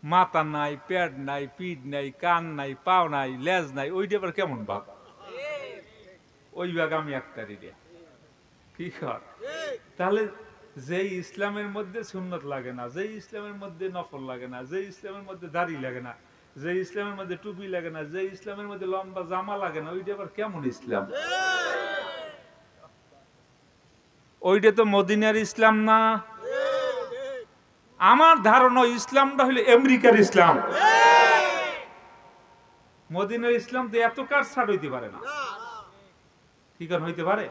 মাথা নাই, পেট নাই, পিঠ নাই, কান নাই, পাও নাই, লেজ নাই, ওইটা আবার কেমন বাঘ, ওই বাঘ আমি একটারি রে কি কর। তাহলে যেই ইসলামের মধ্যে সুন্নত লাগে না, যেই ইসলামের মধ্যে নফল লাগে না, যেই ইসলামের মধ্যে দাড়ি লাগে না, যে ইসলামের মধ্যে টুপি লাগে না, যে ইসলামের মধ্যে লম্বা জামা লাগে না, ওইটা আবার কেমন ইসলাম? ওইটা তো মদিনার ইসলাম না। আমার ধারণা ইসলামটা হলো আমেরিকার ইসলাম, মদিনার ইসলাম তো এত কাটছাট হইতে পারে না, কি কারণ হইতে পারে?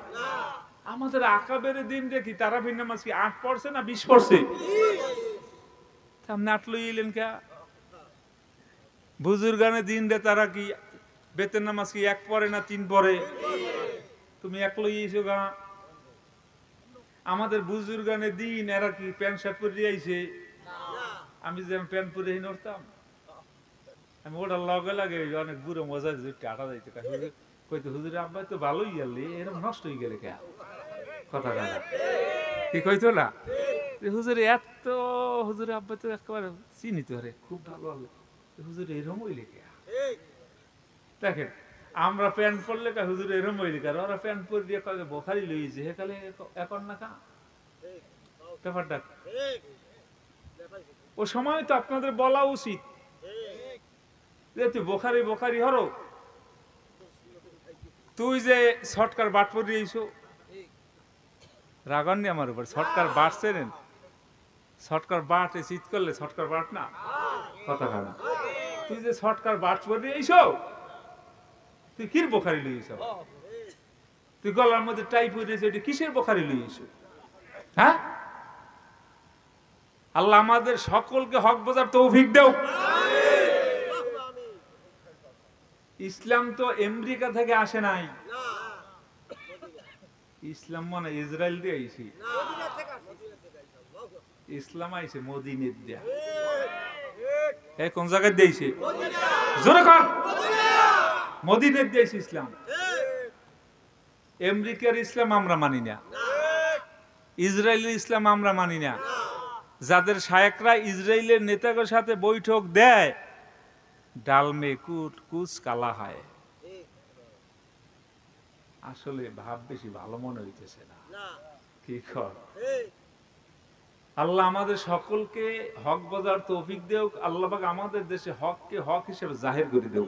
আমাদের আকাবের দিন দেখি তারা ভিন্ন নামাজ কি 8 পড়ছে না 20 পড়ছে, সামনে 8 লই এলেন কে? বুজুর্গানের দিন রে তারা কি বেতের নামাজ কি 1 পড়ে না 3 পড়ে? তুমি 1 লই এসো গা। আমাদের বুজুর্গানের দিন এরা কি প্যান্ট শার্ট পরে আইছে? আমি যেমন প্যান্ট পরে নড়তাম, আমি ওটা লগে লাগে অনেক বুড়ো মজা টাটা যাইতে কইতে হুজুর আব্বা তো ভালোই গেলে এরকম নষ্ট হয়ে গেলে কে কথা কথা কি কইতো না হুজুর এত হুজুর আব্বা তো একেবারে চিনিত রে খুব ভালো হলো হুজুর এরকম হইলে কে। দেখেন আমরা প্যান্ট পরলে কা হুজুর এরকম হইলে কে, ওরা প্যান্ট পরে দিয়ে কয়ে বোখারি লইছে হেকালে এখন না কা ব্যাপারটা ও সময় তো আপনাদের বলা উচিত যে তুই বোখারি বোখারি হরো, তুই যে শর্টকার বাট পরে আইছো রাগান নি আমার উপর, শর্টকার বাট চেনেন? শর্টকার বাট চিত করলে শর্টকার বাট না কথা খানা, তুই যে শর্টকার বাট পরে আইছো তুই কির বোখারি লইছ? তুই গলার মধ্যে টাই পরেছিস এটা কিসের বোখারি লইছ? হ্যাঁ, আল্লাহ আমাদের সকলকে হক বোঝার তৌফিক দাও। ইসলাম তো আমেরিকা থেকে আসে নাই, ইসলাম মানে ইসরায়েল দিয়ে আইছে, ইসলাম আইছে মদিনার দিয়া। এ কোন জায়গায় দিয়েছে? জোরে কর। মদিনার দিয়েছে ইসলাম। আমেরিকার ইসলাম আমরা মানি না, ইসরায়েলের ইসলাম আমরা মানি না। যাদের শায়েকরা ইসরায়েলের নেতাদের সাথে বৈঠক দেয় ডালমে কুট কুচ কালা হয়, আসলে ভাব বেশি ভালো মনে হইতেছে না কি কর। আল্লাহ আমাদের সকলকে হক বোঝার তৌফিক দেও, আল্লাহ পাক আমাদের দেশে হককে হক হিসেবে জাহির করে দেও।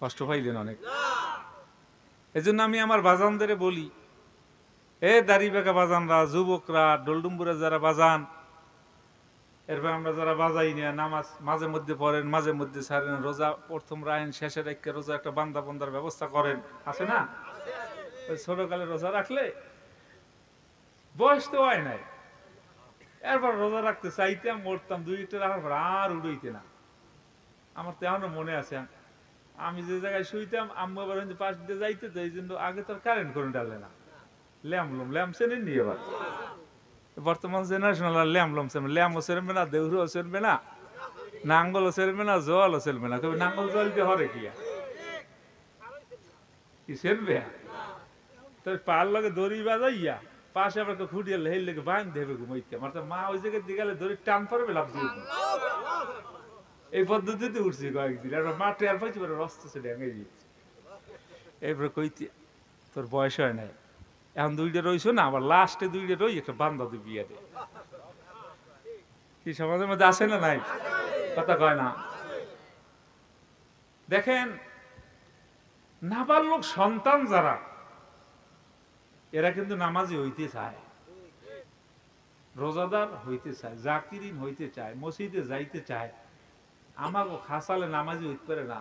কষ্ট পাইলেন অনেক, এজন্য আমি আমার বাজানদের বলি, এ দাড়ি বেকা বাজানরা, যুবকরা, ডোলডুম্বুরা যারা বাজান, এরপর আমরা যারা বাজাই না, নামাজ মাঝে মধ্যে পড়েন মাঝে মধ্যে ছাড়েন, রোজা প্রথম রায়েন শেষের একটা রোজা একটা বান্দা বন্দার ব্যবস্থা করেন, আছে না? ওই ছোটকালে রোজা রাখলে বয়স তো হয় নাই, এরপর রোজা রাখতে চাইতাম মরতাম, 2-1টা রাখার পর আর উড়ইতে না। আমার তো এখনো মনে আছে, আমি যে জায়গায় শুইতাম আম্মু আবার পাশ দিয়ে যাইতে, তো এই জন্য আগে তো কারেন্ট করে ডালে না, ল্যাম্প চেনেন নি? এবার বর্তমান জেনারেশন ল্যাম্পও চলবে না, দেউরও চলবে না, নাঙ্গলও চলবে না, জলও চলবে না। তবে নাঙ্গল জল দিয়ে হরে কি কিসের বেয়া তোর পার লগে দড়ি বাজাইয়া পাশে আবার খুঁটিয়ে হেল লেগে বাঁধ দেবে ঘুমাইতে আমার তো মা ওই জায়গায় দিয়ে গেলে দড়ি টান পড়বে লাভ দিয়ে এই পদ্ধতিতে উঠছি কয়েকদিন আর মা টের পাইছি রস্ত সে ডেঙে দিয়েছে এরপরে কইতে তোর বয়স হয় নাই এখন দুইটা রইছো না আবার লাস্টে দুইটা রই একটা বান্ধা দিবি বিয়ে দে কি সমাজের মধ্যে আছে না নাই কথা কয় না দেখেন নাবালক সন্তান যারা এরা কিন্তু নামাজি হইতে চায় রোজাদার হইতে চায় জাকিরিন হইতে চায় মসজিদে যাইতে চায় আমাকে খাসালে নামাজি হইতে পারে না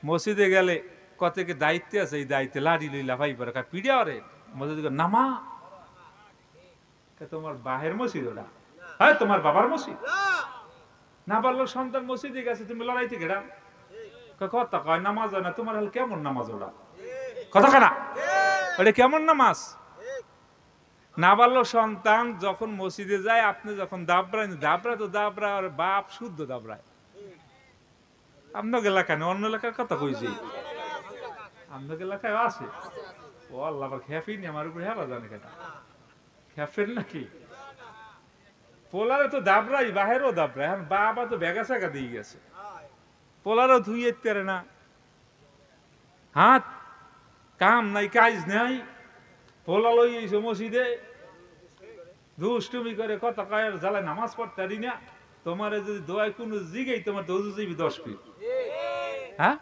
মসজিদে গেলে কতকে দায়িত্বে আছে এই দায়িত্বে লাড়ি লইলা ভাই পারে পিড়িয়া রে মসজিদে নামা তোমার বাহের মসজিদ ওটা হ্যাঁ তোমার বাবার মসজিদ নাবালক সন্তান মসজিদে গেছে তুমি লড়াইতে গেড়া কথা কয় নামাজ হয় না তোমার হল কেমন নামাজ ওটা কথা কানা ওটা কেমন নামাজ নাবালক সন্তান যখন মসজিদে যায় আপনি যখন দাবরায় দাবরা তো দাবরা আর বাপ শুদ্ধ দাবরায় আপনার এলাকায় না অন্য এলাকার কথা কইছি আপনার এলাকায় আছে ও আল্লাহ আবার খেফিনি আমার উপরে হেবা জানে কেটা খেফের নাকি পোলারে তো দাবরাই বাহেরও দাবরাই এখন বাবা তো বেগা সাগা দিয়ে গেছে পোলারও ধুইয়ে পারে না হাত কাম নাই কাজ নাই পোলা লই এসে মসজিদে দুষ্টুমি করে কথা কয় জ্বালায় নামাজ পড়তে পারি না তোমার যদি দোয়ায় কোনো জিগেই তোমার দৌড় যাবি 10 ফিট হ্যাঁ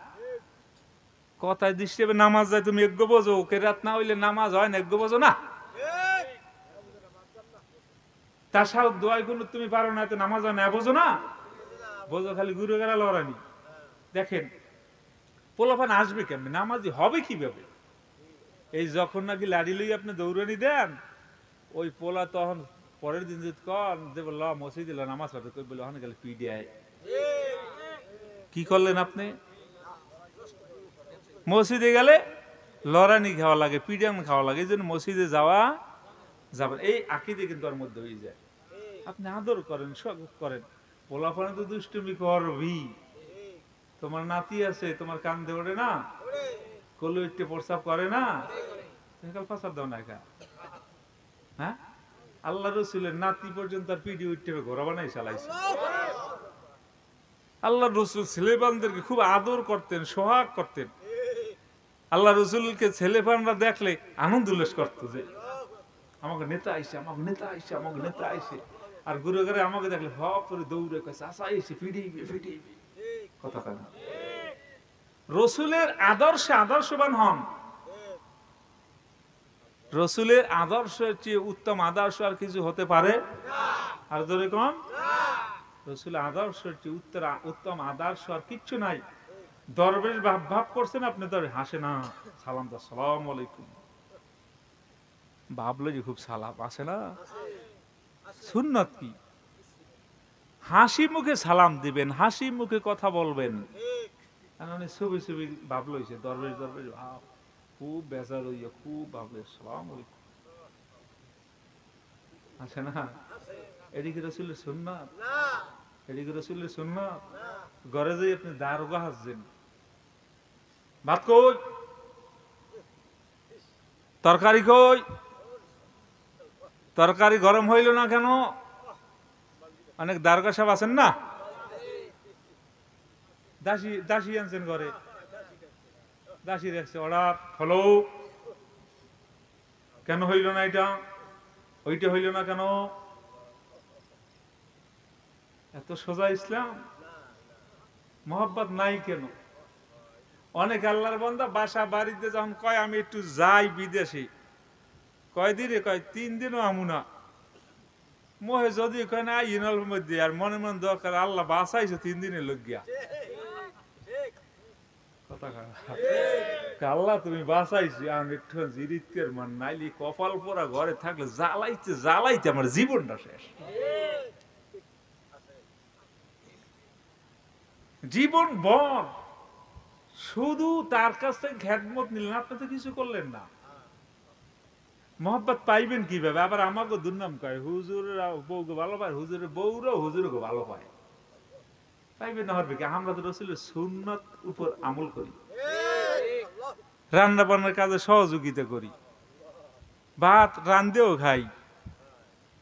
কথায় দৃষ্টি নামাজ যায় তুমি এক বোঝো ওকে রাত না হইলে নামাজ হয় না এক বোঝো না তার সাথে দোয়ায় কোনো তুমি পারো না তো নামাজ হয় না বোঝো না বোঝো খালি ঘুরে গেলা লড়ানি দেখেন পোলাপান আসবে কেমন নামাজি হবে কিভাবে এই যখন নাকি লাড়ি লই আপনি দৌড়ানি দেন ওই পোলা তখন পরের দিন যদি কন যে বলল মসজিদে নামাজ পড়তে কই বলে ওখানে গেলে পিডিআই কি করলেন আপনি মসজিদে গেলে লড়ানি খাওয়া লাগে পিডিয়ান খাওয়া লাগে এই জন্য মসজিদে যাওয়া যাবেন এই আকীদা কিন্তু ওর মধ্যে হয়ে যায় আপনি আদর করেন স্বাগত করেন পোলাপানে তো দুষ্টুমি করবি তোমার নাতি আছে তোমার কান্দে ওঠে না কলু একটু প্রস্তাব করে না তুমি কাল প্রস্তাব দাও না একা হ্যাঁ আল্লাহ রসুলের নাতি পর্যন্ত আর পিডি উঠতে ঘোরা বানাই চালাইছে আল্লাহ রসুল ছেলেবানদেরকে খুব আদর করতেন সোহাগ করতেন আল্লাহ রসুলকে ছেলেবানরা দেখলে আনন্দ উল্লাস করতো যে আমাকে নেতা আইসে আমাকে নেতা আইসে আমাকে নেতা আইসে আর ঘুরে ঘুরে আমাকে দেখলে হপ করে দৌড়ে কয়েছে আসা আইসে ফিডিবি ফিডিবি কথা কেন রসুলের আদর্শে আদর্শবান হন রসুলের আদর্শের চেয়ে উত্তম আদর্শ আর কিছু হতে পারে আর ধরে কম রসুলের আদর্শের চেয়ে উত্তম আদর্শ আর কিচ্ছু নাই দরবেশ ভাব ভাব করছেন আপনি ধরে হাসে না সালাম দা সালাম আলাইকুম ভাবলো যে খুব সালাম আসে না সুন্নত কি হাসি মুখে সালাম দিবেন হাসি মুখে কথা বলবেন ছবি ছবি ভাবলো দরবেশ দরবেশ ভাব খুব বেজার হইয়া খুব ভাবলে সালাম আলাইকুম আছে না এদিকে রসুলের সুন্নাত এদিকে রসুলের সুন্নাত ঘরে যাই আপনি দারোগা হাসছেন ভাত কই তরকারি কই তরকারি গরম হইল না কেন অনেক দারোগা সাহেব আছেন না দাসী দাসী আনছেন ঘরে দাসী দেখছে অর্ডার হলো কেন হইল না এটা ওইটা হইল না কেন এত সোজা ইসলাম মোহাব্বত নাই কেন অনেক আল্লাহর বান্দা বাসা বাড়িতে যখন কয় আমি একটু যাই বিদেশে কয়দিনে কয় 3 দিনও আমু না মোহে যদি কয় না ইনল মধ্যে আর মনে মনে দরকার আল্লাহ বাসাইছে 3 দিনের লোক গিয়া আল্লাহ তুমি বাঁচাইছি আমি একটু জিরিতের মান নাইলি কপাল পোড়া ঘরে থাকলে জ্বালাইতে জ্বালাইতে আমার জীবনটা শেষ জীবন বর শুধু তার কাছ থেকে খেদমত নিলেন আপনি তো কিছু করলেন না মোহাব্বত পাইবেন কিভাবে আবার আমাকে দুর্নাম কয় হুজুররা বউকে ভালো পায় হুজুরের বউরাও হুজুরকে ভালো পায় পাইবেন না হবে কি আমরা তো রসুলের সুন্নাত উপর আমল করি রান্না বান্নার কাজে সহযোগিতা করি, ভাত রান্ধেও খাই,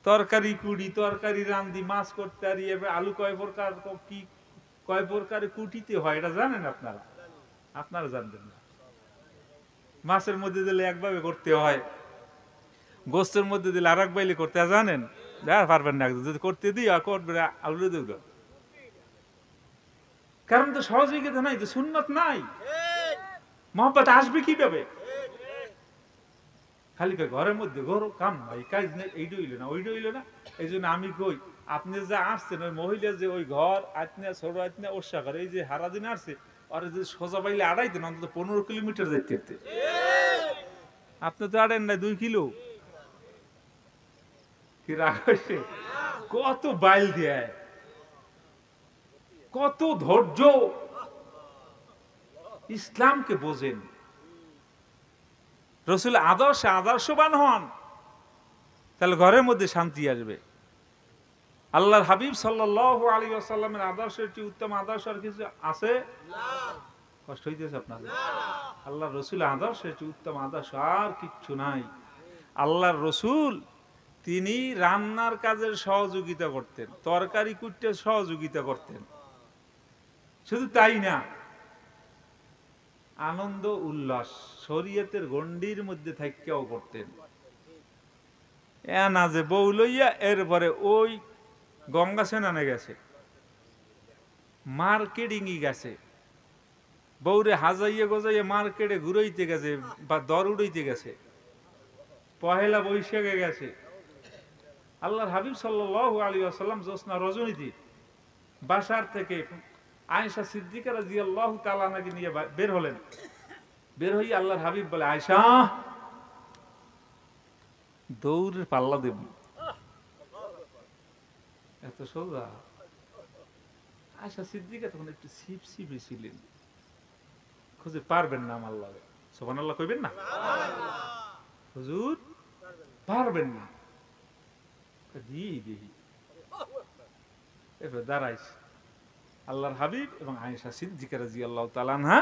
তরকারি কুড়ি, তরকারি রান্ধি, মাছ করতে পারি, আলু কয় প্রকার কি কয় প্রকারে কুটিতে হয় এটা জানেন আপনারা? আপনারা জানবেন না। মাছের মধ্যে দিলে একভাবে করতে হয়, গোস্তের মধ্যে দিলে আর এক বাইলে করতে জানেন? যা পারবেন না, যদি করতে দিই আর করবে আলু দেব, কারণ তো সহযোগিতা নাই, তো সুন্নত নাই, মহব্বত আসবে কিভাবে? খালি ঘরের মধ্যে ঘর কাম নাই, কাজ নেই, এইটা হইলো না ওইটা হইলো না। এই জন্য আমি কই, আপনি যে আসছেন ওই মহিলা যে ওই ঘর আতনা ছোট আতনা ওষা করে, এই যে হারাদিন আসছে আর যদি সোজা পাইলে আড়াইতেন অন্তত 15 কিলোমিটার যাইতে। আপনি তো আড়েন না 2 কিলো, কি রাগ হয়েছে? কত বাইল দেয়, কত ধৈর্য। ইসলামকে বোঝেন, রসুল আদর্শবান হন, তাহলে ঘরের মধ্যে শান্তি আসবে। আল্লাহর হাবিব সাল্লাল্লাহু আলাইহি ওয়াসাল্লামের আদর্শের চেয়ে উত্তম আদর্শ আর কিছু আছে? কষ্ট হইতেছে আপনাদের? আল্লাহর রসুল আদর্শের চেয়ে উত্তম আদর্শ আর কিচ্ছু নাই। আল্লাহর রসুল তিনি রান্নার কাজের সহযোগিতা করতেন, তরকারি কুটতে সহযোগিতা করতেন, শুধু তাই না, আনন্দ উল্লাস শরীয়তের গণ্ডির মধ্যে থাইকাও করতেন। না যে বউ লইয়া এরপরে ওই গঙ্গা স্নানে গেছে, মার্কেটিং গেছে, বউরে হাজাইয়া গজাইয়া মার্কেটে ঘুরাইতে গেছে বা দর উড়াইতে গেছে, পহেলা বৈশাখে গেছে। আল্লাহর হাবিব সাল্লাল্লাহু আলাইহি ওয়াসাল্লাম জ্যোৎস্না রজনীতে বাসার থেকে আয়েশা সিদ্দিকা রাদিয়াল্লাহু তাআলা আনহাকে নিয়ে বের হলেন। বের হই আল্লাহর হাবিব বলে, আয়েশা দৌড়ের পাল্লা দেব, এত সোজা? আয়েশা সিদ্দিকা তখন একটু সিপসিপে ছিলেন, খুঁজে পারবেন না আমার লাগে, সুবহানাল্লাহ কইবেন না? হুজুর পারবেন না, দিই এবার দাঁড়াইছে আল্লাহর হাবিব এবং আয়েশা সিদ্দিকা রাদিয়াল্লাহু তাআলা আনহা।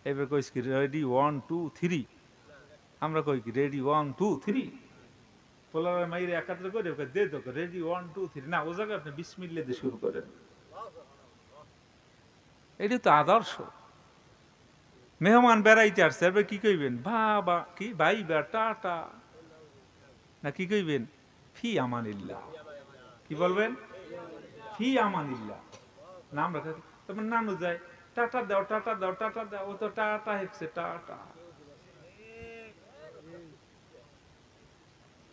এবার কইস কি রেডি 1 2 3, আমরা কই কি রেডি 1 2 3, পোলার মাইরে একাত্র করে দে তো রেডি 1 2 3 না, ও জায়গায় আপনি বিসমিল্লাহ দিয়ে শুরু করেন। এটি তো আদর্শ। মেহমান বেড়াইতে আসছে, এবার কি কইবেন? বাবা কি ভাই বা টাটা, না কি কইবেন? ফি আমানিল্লাহ। কি বলবেন? ফি আমানিল্লাহ। নাম রাখা, তোমার নানু যায় টাটা দাও টাটা দাও টাটা দাও, ও তো টাটা হেঁকছে টাটা।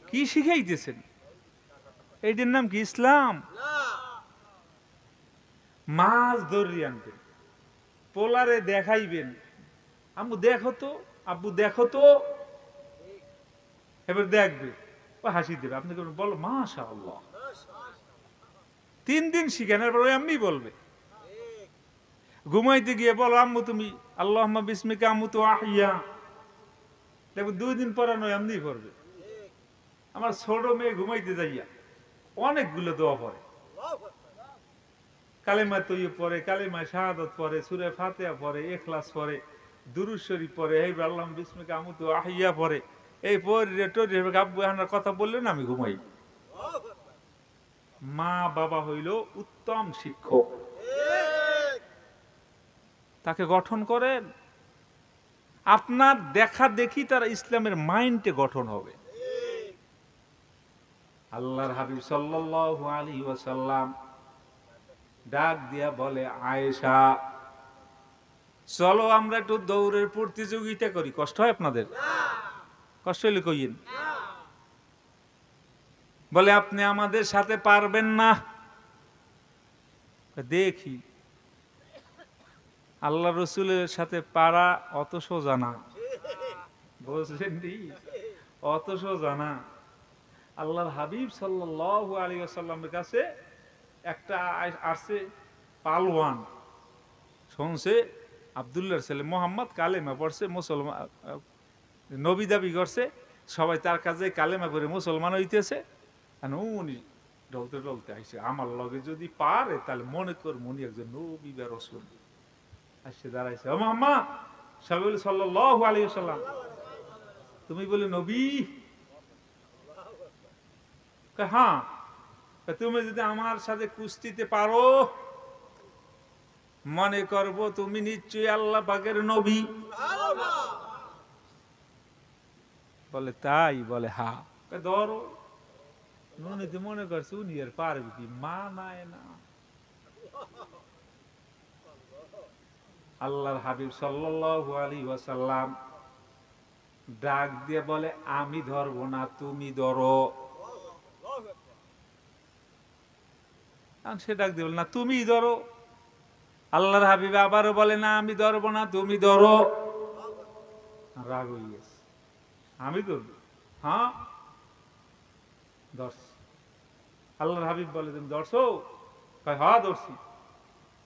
কি শিখাইতেছেন? এইটার নাম কি ইসলাম? মাছ ধরিয়ে আনবেন, পোলারে দেখাইবেন, আম্মু দেখো তো, আব্বু দেখো তো, এবার দেখবে, ও হাসি দেবে, আপনি বলো মাশাআল্লাহ। 3 দিন শিখেন, এরপর ওই আম্মি বলবে। ঘুমাইতে গিয়ে বলো আম্মু তুমি আল্লাহুম্মা বিসমিকা আমুতু আহইয়া, দেখো 2 দিন পর নয় এমনি করবে। আমার ছোট মেয়ে ঘুমাইতে যাইয়া অনেকগুলো দোয়া পড়ে, কালেমা তৈয়ব পড়ে, কালেমা শাহাদাত পড়ে, সূরা ফাতিহা পড়ে, ইখলাস পড়ে, দুরূদ শরীফ পড়ে, এই আল্লাহুম্মা বিসমিকা আমুতু আহইয়া পড়ে। এই পড়ে টরে আব্বু হানার কথা বললেন আমি ঘুমাই। মা বাবা হইল উত্তম শিক্ষক, তাকে গঠন করেন। আপনার দেখা দেখি তার ইসলামের মাইন্ডে গঠন হবে। আল্লাহর হাবিব সাল্লাল্লাহু আলাইহি ওয়াসাল্লাম ডাক দিয়া বলে, আয়েশা চলো আমরা একটু দৌড়ের প্রতিযোগিতা করি। কষ্ট হয় আপনাদের? কষ্ট হইলে কইয়েন। বলে আপনি আমাদের সাথে পারবেন না। দেখি, আল্লাহ রসুলের সাথে পারা অত সোজা না, বুঝলেন? অত সোজা না। আল্লাহর হাবিব সাল্লাল্লাহু আলাইহি ওয়াসাল্লামের কাছে একটা আসছে পালওয়ান, শুনছে আব্দুল্লাহর ছেলে মোহাম্মদ কালেমা পড়ছে, মুসলমান নবী দাবি করছে, সবাই তার কাছে কালেমা করে মুসলমান হইতেছে। উনি ডলতে ডলতে আইসে, আমার লগে যদি পারে তাহলে মনে কর মনি একজন নবী বা রাসূল। আসছে দাঁড়াইছে, ও মোহাম্মদ সবাই বলে সাল্লাল্লাহু আলাইহি ওয়াসাল্লাম। তুমি বলে নবী? হ্যাঁ। তুমি যদি আমার সাথে কুস্তিতে পারো, মনে করব তুমি নিশ্চয়ই আল্লাহ পাকের নবী। বলে তাই? বলে হ্যাঁ। ধরো। নুনি তো মনে করছে উনি আর পারবে কি, মা নাই না। আল্লাহর হাবিব সাল্লাল্লাহু আলাইহি ওয়াসাল্লাম ডাক দিয়ে বলে, আমি ধরবো না, তুমি ধরো। সে ডাক দিয়ে বলে, না তুমি ধরো। আল্লাহর হাবিব আবারও বলে, না আমি ধরবো না, তুমি ধরো। রাগ হয়ে গেছে, আমি ধরবো। হ্যাঁ ধরছি। আল্লাহর হাবিব বলে, তুমি ধরছো? কয় হ্যাঁ ধরছি।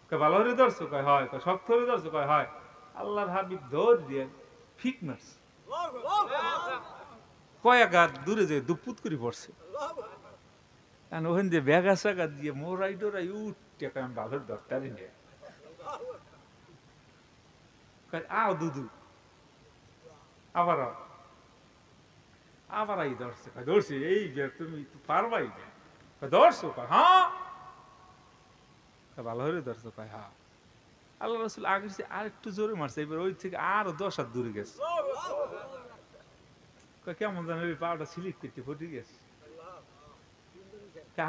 কয় ভালো করে ধরছো? কয় হয়। কয় শক্ত করে ধরছো? কয় হয়। আল্লাহর হাবিব ধর দিয়ে ফিক মারছে, কয়েক হাত দূরে যে দুপুত করে পড়ছে। ওখান দিয়ে ব্যাগা সাগা দিয়ে মোরাই ডোরাই উঠতে আমি ভালোর দরকারই নেই। আও দুদু, আবার আবার এই ধরছে। ধরছি এই যে তুমি পারবাই না। ধরছো? হ্যাঁ। ভালো হয়ে ধরছো? কয় হ্যাঁ। আল্লাহ রাসূল আগে আর একটু জোরে মারছে, এবার ওই থেকে আরো 10 হাত দূরে গেছে। কেমন জানো ওই পাটা স্লিপ করতে ফুটে গেছে।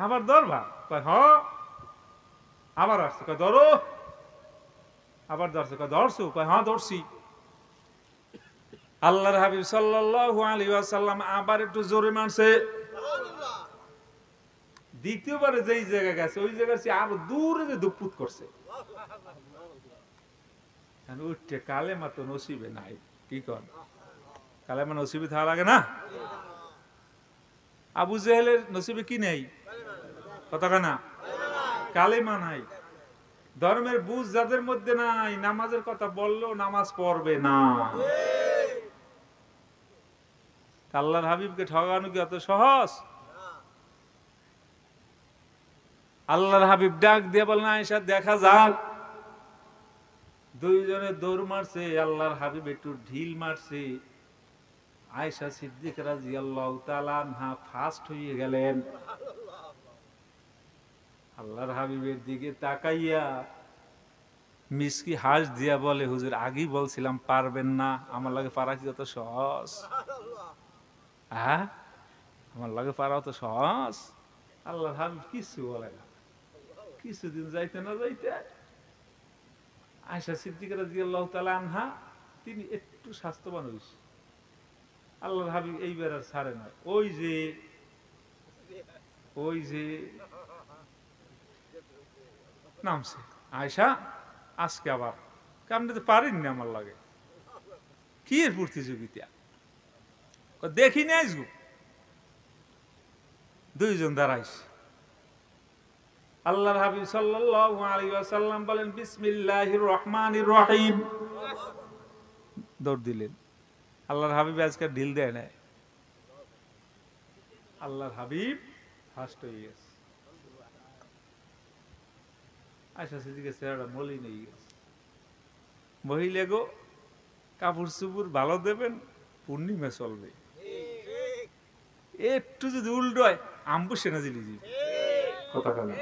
আবার ধরবা? কয় হ্যাঁ। আবার আসছে, কয় ধরো। আবার ধরছে, কয় ধরছো? কয় হ্যাঁ ধরছি। আল্লাহর হাবিব সাল্লাল্লাহু আলাইহি ওয়াসাল্লাম আবার একটু জোরে মারছে। দ্বিতীয়বারে যেই জায়গা গেছে ওই জায়গা আরো দূরে যে দুপুত করছে। উঠছে কালেমা তো নসিবে নাই। কি কর, কালেমা নসিবে থাকা লাগে না? আবু জেহেলের নসিবে কি নেই? কথা না, কালেমা নাই। ধর্মের বুঝ যাদের মধ্যে নাই, নামাজের কথা বললেও নামাজ পড়বে না। আল্লাহর হাবিবকে ঠকানো কি অত সহজ? আল্লাহর হাবিব ডাক দিয়ে বলেন, আয়েশা দেখা যাক। দুইজনে দৌড় মারছে, আল্লাহর হাবিব একটু ঢিল মারছে। আয়েশা সিদ্দিকা রাদিয়াল্লাহু তাআলা আনহা ফাস্ট হয়ে গেলেন। আল্লাহর হাবিবের দিকে তাকাইয়া মিসকি হাস দিয়া বলে, হুজুর আগেই বলছিলাম পারবেন না। আমার লাগে পারা কি অত সহজ? হ্যাঁ, আমার লাগে পারা অত সহজ? আল্লাহর হাবিব কিছু বলে না। কিছুদিন যাইতে না যাইতে আয়েশা সিদ্দিকা রাদিয়াল্লাহু তাআলা আনহা তিনি একটু স্বাস্থ্যবান হইছে। আল্লাহর হাবিব এইবার আর ছাড়ে না। ওই যে নামছে আয়েশা, আজকে আবার আপনি তো পারেননি আমার লাগে। কি এর প্রতিযোগিতা? দেখি নি আসবো। দুইজন দাঁড়াইছে। আল্লাহর হাবিব সাল্লাল্লাহু আলাইহি ওয়াসাল্লাম বলেন, বিসমিল্লাহির রহমানির রহিম। দৌড় দিলেন। আল্লাহর হাবিব আজকে ঢিল দেয় না। আল্লাহর হাবিব ফার্স্ট হয়ে গেছে। আয়েশা সিদ্দিকা চেহারা মলিন হয়ে গেছে। মহিলা গো, কাপড় চুপড় ভালো দেবেন, পূর্ণিমা চলবে। একটু যদি উল্টো হয় আম্বু সেনা জিলি দিবে। কথা বলে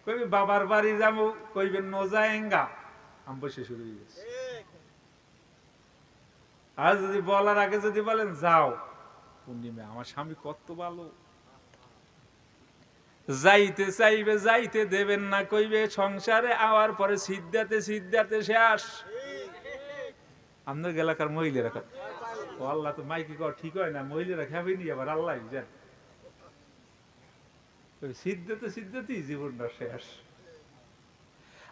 কইবে বাবার বাড়ি যাবো, কইবেন নো যায়েঙ্গা, আম্বু শেষ হয়ে গেছে। আর যদি বলার আগে যদি বলেন যাও, পূর্ণিমা আমার স্বামী কত ভালো, যাইতে চাইবে যাইতে দেবেন না, কইবে সংসারে আওয়ার পরে সিদ্ধাতে সিদ্ধাতে শেষ। আপনার এলাকার মহিলারা ও আল্লাহ তো মাইকি কর ঠিক হয় না, মহিলারা খাবেনি আবার আল্লাহ জান। সিদ্ধাতে সিদ্ধাতেই জীবনটা শেষ।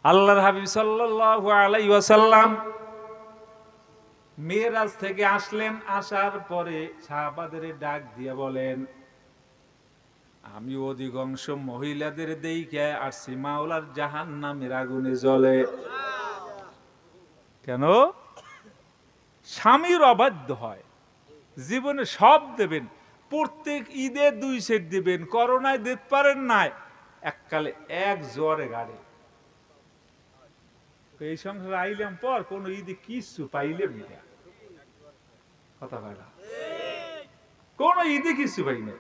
আল্লাহর হাবিব সাল্লাল্লাহু আলাইহি ওয়াসাল্লাম মেরাজ থেকে আসলেন। আসার পরে সাহাবাদের ডাক দিয়ে বলেন, আমি অধিকাংশ মহিলাদের দেইখা আসছি মাওলার জাহান্নামের আগুনে জ্বলে। কেন? স্বামীর অবাধ্য হয়, জীবনে সব দেবেন, প্রত্যেক ঈদে 2 সেট দিবেন, করোনায় দিতে পারেন নাই, এককালে এক জ্বরে গাড়ে। এই সংসারে আইলাম পর কোন ঈদে কিছু পাইলাম না, কথা কয় না, কোন ঈদে কিছু পাই না।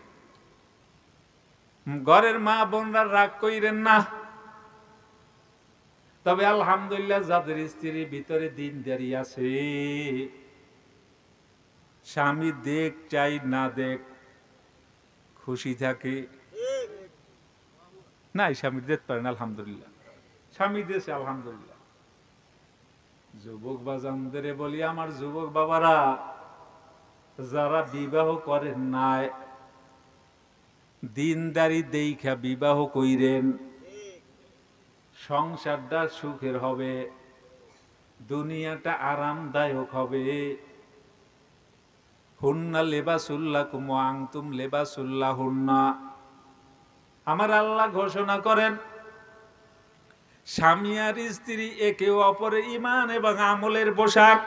ঘরের মা বোনরা রাগ কইরেন না, তবে আলহামদুলিল্লাহ যাদের স্ত্রীর ভিতরে দিনদারি আছে, স্বামী দেখ চাই না দেখ খুশি থাকে, নাই স্বামী দেখতে পারেন আলহামদুলিল্লাহ, স্বামী দেশে আলহামদুলিল্লাহ। যুবক বাজানদের বলি, আমার যুবক বাবারা যারা বিবাহ করেন নাই, দিনদারি দেইখা বিবাহ কইরেন, সংসারটা সুখের হবে, দুনিয়াটা আরামদায়ক হবে। হুন্না লেবাসুল্লাকুম ওয়া আনতুম লেবাসুল্লাহুন্না, আমার আল্লাহ ঘোষণা করেন স্বামী আর স্ত্রী একে অপরের ঈমান এবং আমলের পোশাক।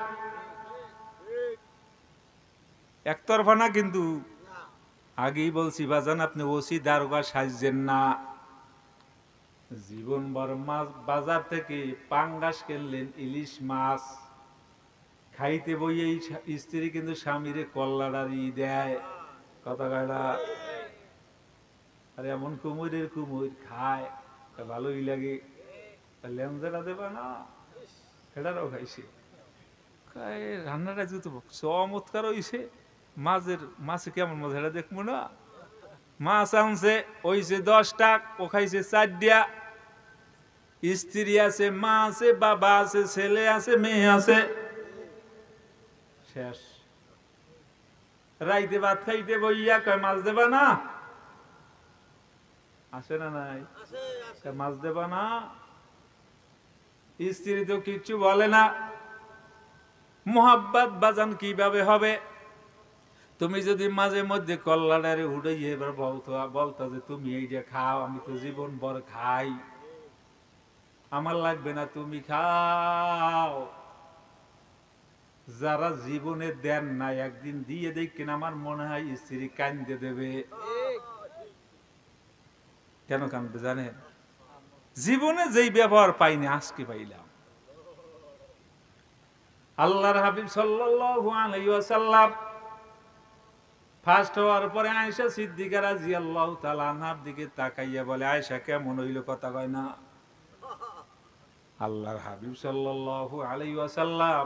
একতরফা না কিন্তু, আগেই বলছি বাজান, আপনি ওসি দারোগা সাজছেন না। জীবনভর মাছ বাজার থেকে পাঙ্গাস কিনলেন, ইলিশ মাছ খাইতে বইয়ে স্ত্রী কিন্তু স্বামীরে কল্লাড়ারি দেয়, কথা কয়লা। আর এমন কুমুরের কুমুর খায়, ভালোই লাগে, লেমজাটা দেবা না, সেটারও খাইছে। রান্নাটা যেহেতু চমৎকার হইছে, মাছে কেমন মজা এটা দেখবো না। মাছ আনছে ওইছে 10 টাকা, ও খাইছে 4 দিয়া। স্ত্রী আছে, মা আছে, বাবা আছে, ছেলে আছে, মেয়ে আছে, শেষ। রাইতে ভাত খাইতে বইয়া কয় মাছ দেবা না, আসে না নাই, মাছ দেবা না। স্ত্রী তো কিচ্ছু বলে না। মোহাব্বত বাজান কিভাবে হবে? তুমি যদি মাঝে মধ্যে কল্লাডারে উড়াই এবার বলতো যে তুমি এইটা খাও, আমি তো জীবন ভর খাই, আমার লাগবে না, তুমি খাও। যারা জীবনে দেন না, একদিন দিয়ে দেখেন আমার মনে হয় স্ত্রী কান্দে দেবে। কেন কান্দবে জানেন? জীবনে যেই ব্যবহার পাইনি আজকে পাইলাম। আল্লাহর হাবিব সাল্লাল্লাহু আলাইহি ওয়াসাল্লাম ফার্স্ট হওয়ার পরে আয়েশা সিদ্দিকা রাদিয়াল্লাহু তাআলা আনহার দিকে তাকাইয়া বলে, আয়েশা কেমন হইল, কথা কয় না। আল্লাহর হাবিব সাল্লাল্লাহু আলাইহি ওয়াসাল্লাম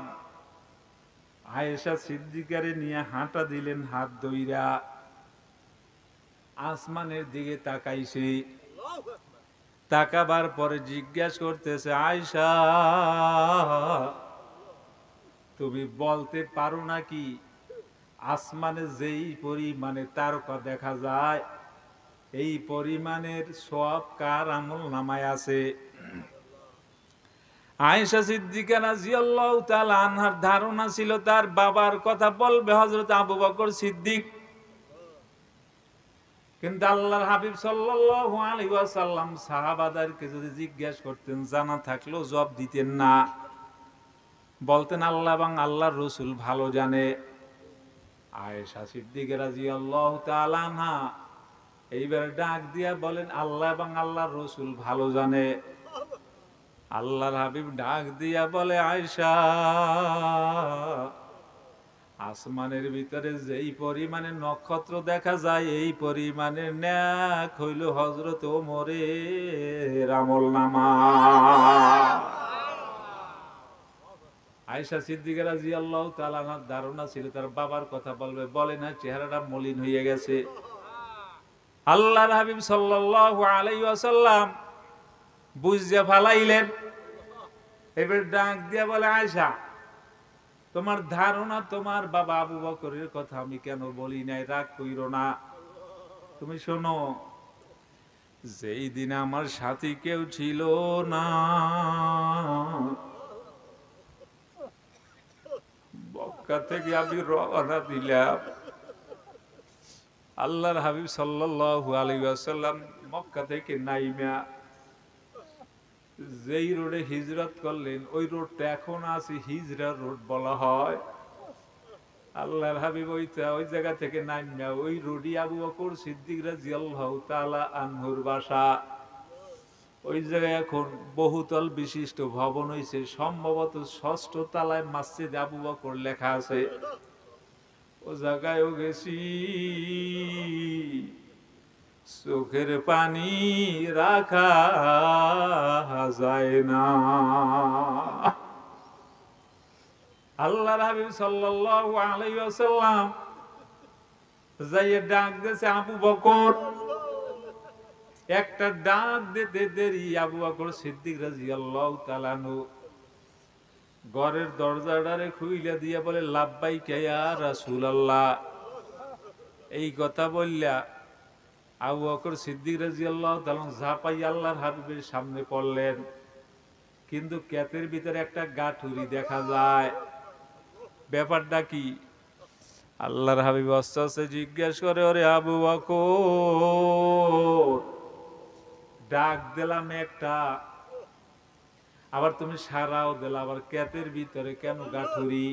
আয়েশা সিদ্দিকারে নিয়ে হাঁটা দিলেন, হাত ধইরা আসমানের দিকে তাকাইছে। তাকাবার পরে জিজ্ঞাসা করতেছে, আয়েশা তুমি বলতে পারো নাকি আসমানে যেই পরিমাণে তারকা দেখা যায়, এই পরিমাণের সব কার আমল নামায় আছে? আয়েশা সিদ্দিকা রাদিয়াল্লাহু তাআলা আনহার ধারণা ছিল তার বাবার কথা বলবে হযরত আবু বকর সিদ্দিক, কিন্তু আল্লাহর হাবিব সাল্লাল্লাহু আলাইহি ওয়াসাল্লাম সাহাবাদেরকে যদি জিজ্ঞাসা করতেন, জানা থাকলেও জবাব দিতেন না, বলতেন আল্লাহ এবং আল্লাহর রাসূল ভালো জানে। আয়েশা সিদ্দিকা রাদিয়াল্লাহু তাআলা আনহা এইবার ডাক দিয়া বলেন, আল্লাহ এবং আল্লাহর রাসূল ভালো জানে। আল্লাহর হাবিব ডাক দিয়া বলে, আয়েশা আসমানের ভিতরে যেই পরিমাণে নক্ষত্র দেখা যায়, এই পরিমাণে নেক হইল হযরত ওমরের আমলনামা। আয়েশা সিদ্দিকা রাদিয়াল্লাহু তাআলা আনহার ধারণা ছিল তার বাবার কথা বলবে, বলে না, চেহারাটা মলিন হয়ে গেছে। আল্লাহর হাবিব সাল্লাল্লাহু আলাইহি ওয়াসাল্লাম বুঝিয়া ফালাইলেন। এবার ডাক দিয়া বলে, আয়েশা তোমার ধারণা তোমার বাবা আবু বকরের কথা আমি কেন বলি নাই, রাগ কইরো না। তুমি শোনো, যেই দিন আমার সাথী কেউ ছিল না, মক্কা থেকে আমি রওনা দিলাম। আল্লাহর হাবিব সাল্লাল্লাহু আলাইহি ওয়াসাল্লাম মক্কা থেকে নাইমা যেই রোডে হিজরত করলেন, ওই রোডটা এখন আছে হিজরা রোড বলা হয়। আল্লাহর হাবিব ওই জায়গা থেকে নাইমা ওই রোডই আবু বকর সিদ্দিক রাদিয়াল্লাহু তাআলা আনহুর বাসা। ওই জায়গায় এখন বহুতল বিশিষ্ট ভবন হয়েছে, সম্ভবত 6ষ্ঠ তলায় মসজিদ আবু বকর লেখা আছে। ও জায়গায়ও গেছি, চোখের পানি রাখা যায় না। আল্লাহর হাবিব সাল্লাল্লাহু আলাইহি ওয়াসাল্লাম যাইয়ে ডাক দিয়েছে আবু বকর। একটা ডাক দিতে দেরি আবু বকর সিদ্দিক রাদিয়াল্লাহু তাআলা আনহু ঘরের দরজাটারে খুইলা দিয়া বলে, লাব্বাইকা ইয়া রাসূলুল্লাহ। এই কথা বললা আবু বকর সিদ্দিক রাদিয়াল্লাহু তাআলা ঝাঁপাই আল্লাহর হাবিবের সামনে পড়লেন। কিন্তু ক্ষেতের ভিতরে একটা গাঠুরি দেখা যায়। ব্যাপারটা কি? আল্লাহর হাবিব আস্তে আস্তে জিজ্ঞেস করে, ওরে আবু বকর, ডাক দিলাম একটা, আবার তুমি সারাও দিলা, আবার ক্ষেতের ভিতরে কেন গাঠুরি?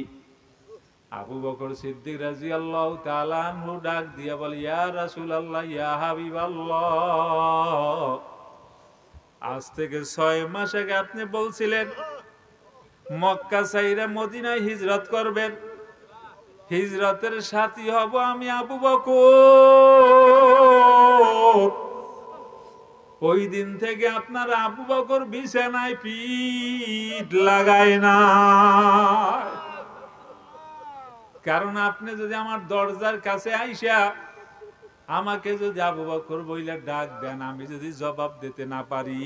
আবু বকর সিদ্দিক রাদিয়াল্লাহু তাআলা আনহু ডাক দিয়া বলে, ইয়া রাসূলুল্লাহ, ইয়া হাবিবাল্লাহ, আজ থেকে 6 মাস আগে আপনি বলছিলেন মক্কা ছাইরা মদিনায় হিজরত করবেন, হিজরতের সাথী হব আমি আবু বকর। ওই দিন থেকে আপনার আবু বকর বিছানায় পিঠ লাগায় না, কারণ আপনি যদি আমার দরজার কাছে আইসা আমাকে যদি আবু বকর বইলা ডাক দেন, আমি যদি জবাব দিতে না পারি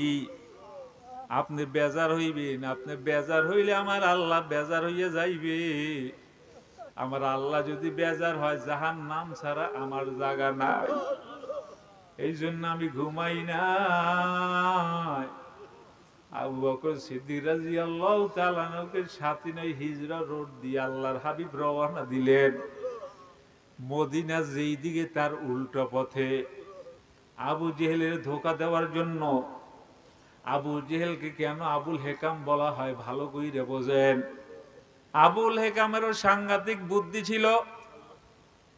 আপনি বেজার হইবেন। আপনি বেজার হইলে আমার আল্লাহ বেজার হইয়া যাইবে। আমার আল্লাহ যদি বেজার হয়, জাহান্নাম ছাড়া আমার জায়গা নাই। এই জন্য আমি ঘুমাই না। আবু বকর সিদ্দিক রাদিয়াল্লাহু তাআলা আনহুকে সাথী নয় হিজরা রোড দিয়ে আল্লাহর হাবিব রওনা দিলেন মদিনা, যেই দিকে তার উল্টো পথে। আবু জেহেলের ধোঁকা দেওয়ার জন্য। আবু জেহেলকে কেন আবুল হেকাম বলা হয় ভালো কইরে বোঝেন। আবুল হেকামেরও সাংঘাতিক বুদ্ধি ছিল।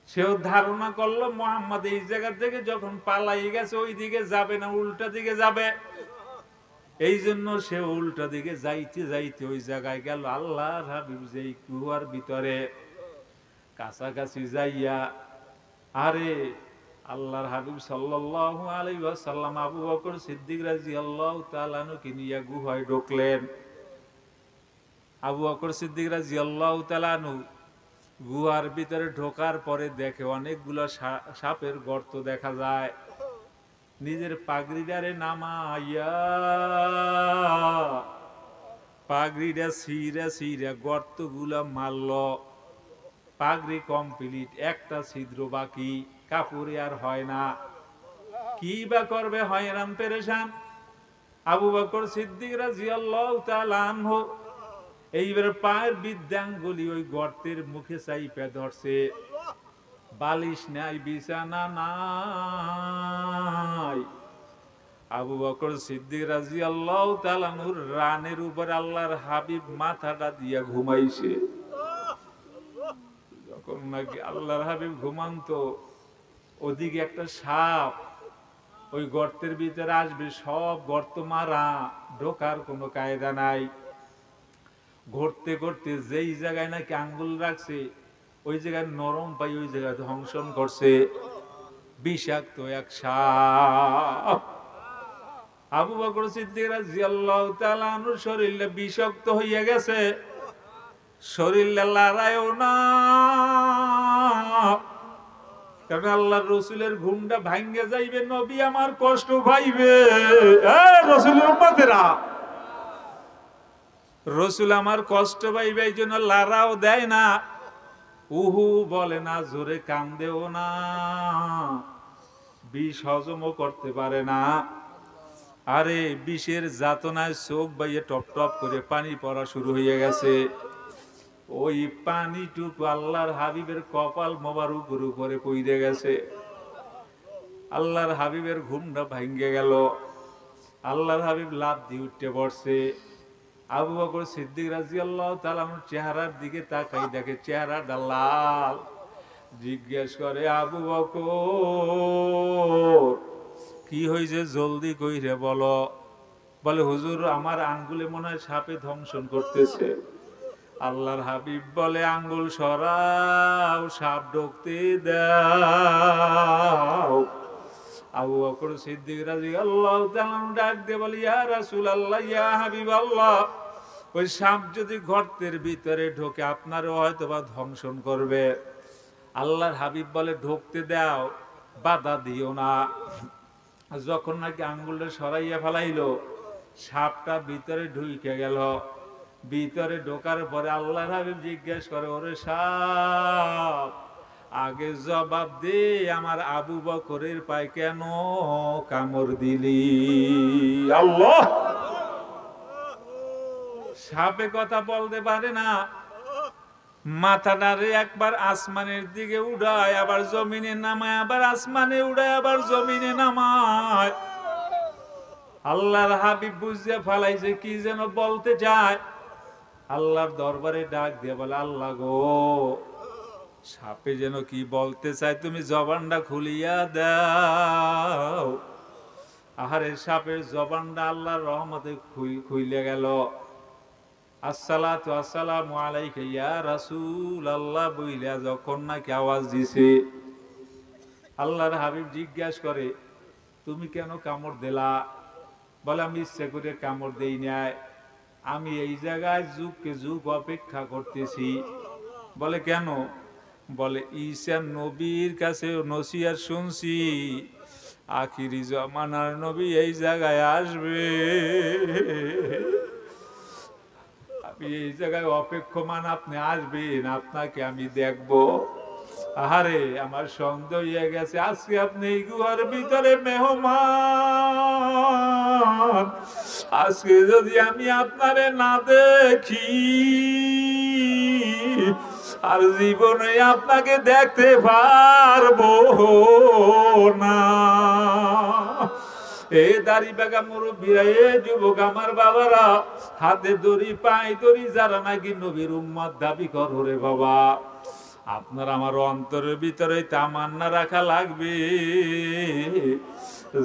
সেও ধারণা করলো মুহাম্মদ এই জায়গা থেকে যখন পালাই গেছে ওই দিকে যাবে না, উল্টা দিকে যাবে। এই জন্য সে উল্টা দিকে যাইতে যাইতে ওই জায়গায় গেল। আল্লাহর হাবিব যেই কুয়ার ভিতরে কাছাকাছি যাইয়া, আরে আল্লাহর হাবিব সাল্লাল্লাহু আলাইহি ওয়াসাল্লাম আবু বকর সিদ্দিক রাদিয়াল্লাহু তাআলা আনহুকে নিয়ে গুহায় ঢুকলেন। আবু বকর সিদ্দিক রাদিয়াল্লাহু তাআলা আনহু গুহার ভিতরে ঢোকার পরে দেখে অনেকগুলো সাপের গর্ত দেখা যায়। নিজের পাগড়িটারে নামাইয়া পাগড়িটা ছিঁড়ে ছিঁড়ে গর্তগুলো মারল। পাগড়ি কমপ্লিট, একটা ছিদ্র বাকি, কাপড়ে আর হয় না। কি বা করবে, হয়রান পেরেশান। আবু বকর সিদ্দিক রাদিয়াল্লাহু তাআলা আনহু এইবার পায়ের বৃদ্ধাঙ্গুলি ওই গর্তের মুখে চাইপে ধরছে। বালিশ নাই, বিছানা নাই। আবু বকর সিদ্দিক রাদিয়াল্লাহু তাআলা আনহুর রানের উপর আল্লাহর হাবিব মাথাটা দিয়া ঘুমাইছে। যখন নাকি আল্লাহর হাবিব ঘুমান্ত, ওদিকে একটা সাপ ওই গর্তের ভিতরে আসবে। সব গর্ত মারা, ঢোকার কোনো কায়দা নাই। ঘুরতে ঘুরতে যেই জায়গায় নাকি আঙ্গুল রাখছে ওই জায়গায় নরম পাই, ওই জায়গায় ধ্বংসন করছে। বিষাক্ত এক সাপ। আবু বকর সিদ্দিক রাদিয়াল্লাহু তাআলা আনহুর শরীরটা বিষাক্ত হইয়া গেছে। শরীরটা লড়ায়ও না, কারণ আল্লাহর রসুলের ঘুমটা ভাঙ্গে যাইবে, নবী আমার কষ্ট পাইবে। রসুলের উম্মতেরা, রসুল আমার কষ্ট পাইবে, এই জন্য লড়াও দেয় না, উহু বলে না, জোরে কান্দেও না, বিষ হজমও করতে পারে না। আরে বিষের যাতনায় চোখ বাইয়ে টপ টপ করে পানি পড়া শুরু হয়ে গেছে। ওই পানিটুকু আল্লাহর হাবিবের কপাল মোবারকের উপরে পড়ে গেছে। আল্লাহর হাবিবের ঘুমটা ভাঙ্গে গেল। আল্লাহর হাবিব লাফ দিয়ে উঠতে পড়ছে। আবু বকর সিদ্দিক রাদিয়াল্লাহু তাআলা চেহারার দিকে তাকাই, দেখে চেহারাটা লাল। জিজ্ঞেস করে, আবু বকর কি হয়েছে, জলদি কইরে বলো। বলে হুজুর আমার আঙ্গুলে মনে হয় সাপে দংশন করতেছে। আল্লাহর হাবিব বলে আঙ্গুল সরাও, সাপ ঢুকতে দাও। আবু বকর সিদ্দিক রাদিয়াল্লাহু তাআলা ডাক দিয়ে বলে ইয়া রাসূলুল্লাহ, ইয়া হাবিবাল্লাহ, ওই সাপ যদি গর্তের ভিতরে ঢোকে আপনারও হয়তো বা ধ্বংসন করবে। আল্লাহর হাবিব বলে ঢুকতে দাও, বাধা দিও না। যখন নাকি আঙ্গুলটা সরাইয়া ফেলাইলো, সাপটা ভিতরে ঢুকে গেল। ভিতরে ঢোকার পরে আল্লাহর হাবিব জিজ্ঞেস করে, ওরে সাপ, আগে জবাব দে আমার আবু বকরের পায়ে কেন কামড় দিলি? আল্লাহ! সাপে কথা বলতে পারে না, মাথাটারে একবার আসমানের দিকে উড়ায়, আবার জমিনে নামায়, আবার আসমানে উড়ায়, আবার জমিনে নামায়। আল্লাহর হাবিব বুঝিয়ে ফেলাইছে কি যেন বলতে চায়। আল্লাহর দরবারে ডাক দিয়ে বলে, আল্লাহ গো, সাপে যেন কি বলতে চায়, তুমি জবানটা খুলিয়া দাও। আহারে সাপের জবানটা আল্লাহর রহমতে খুইলে গেল। আসসালাতু আসসালামু আলাইকা ইয়া রাসূলুল্লাহ বইলা যখন নাকি আওয়াজ দিছে, আল্লাহর হাবিব জিজ্ঞাসা করে, তুমি কেন কামড় দিলা? বলে আমি ইচ্ছে করে কামড় দেই নাই, আমি এই জায়গায় যুগকে যুগ অপেক্ষা করতেছি। বলে কেন? বলে ঈসা নবীর কাছে নসিহত শুনছি, আখিরি জামানার নবী এই জায়গায় আসবে, আমি এই জায়গায় অপেক্ষমান, আপনি আসবেন, আপনাকে আমি দেখবো। আহারে আমার সন্দেহ হয়ে গেছে, আজকে আপনি এই গুহার ভিতরে মেহমান, আজকে যদি আমি আপনারে না দেখি আর জীবনে আপনাকে দেখতে পারবো না। এ দাড়ি বেগা মুরব্বীরা, এ যুবক আমার বাবারা, হাতে দড়ি পায়ে দড়ি যারা নাকি নবীর উম্মত দাবি করো রে বাবা, আপনার আমার অন্তরের ভিতরে তামান্না রাখা লাগবে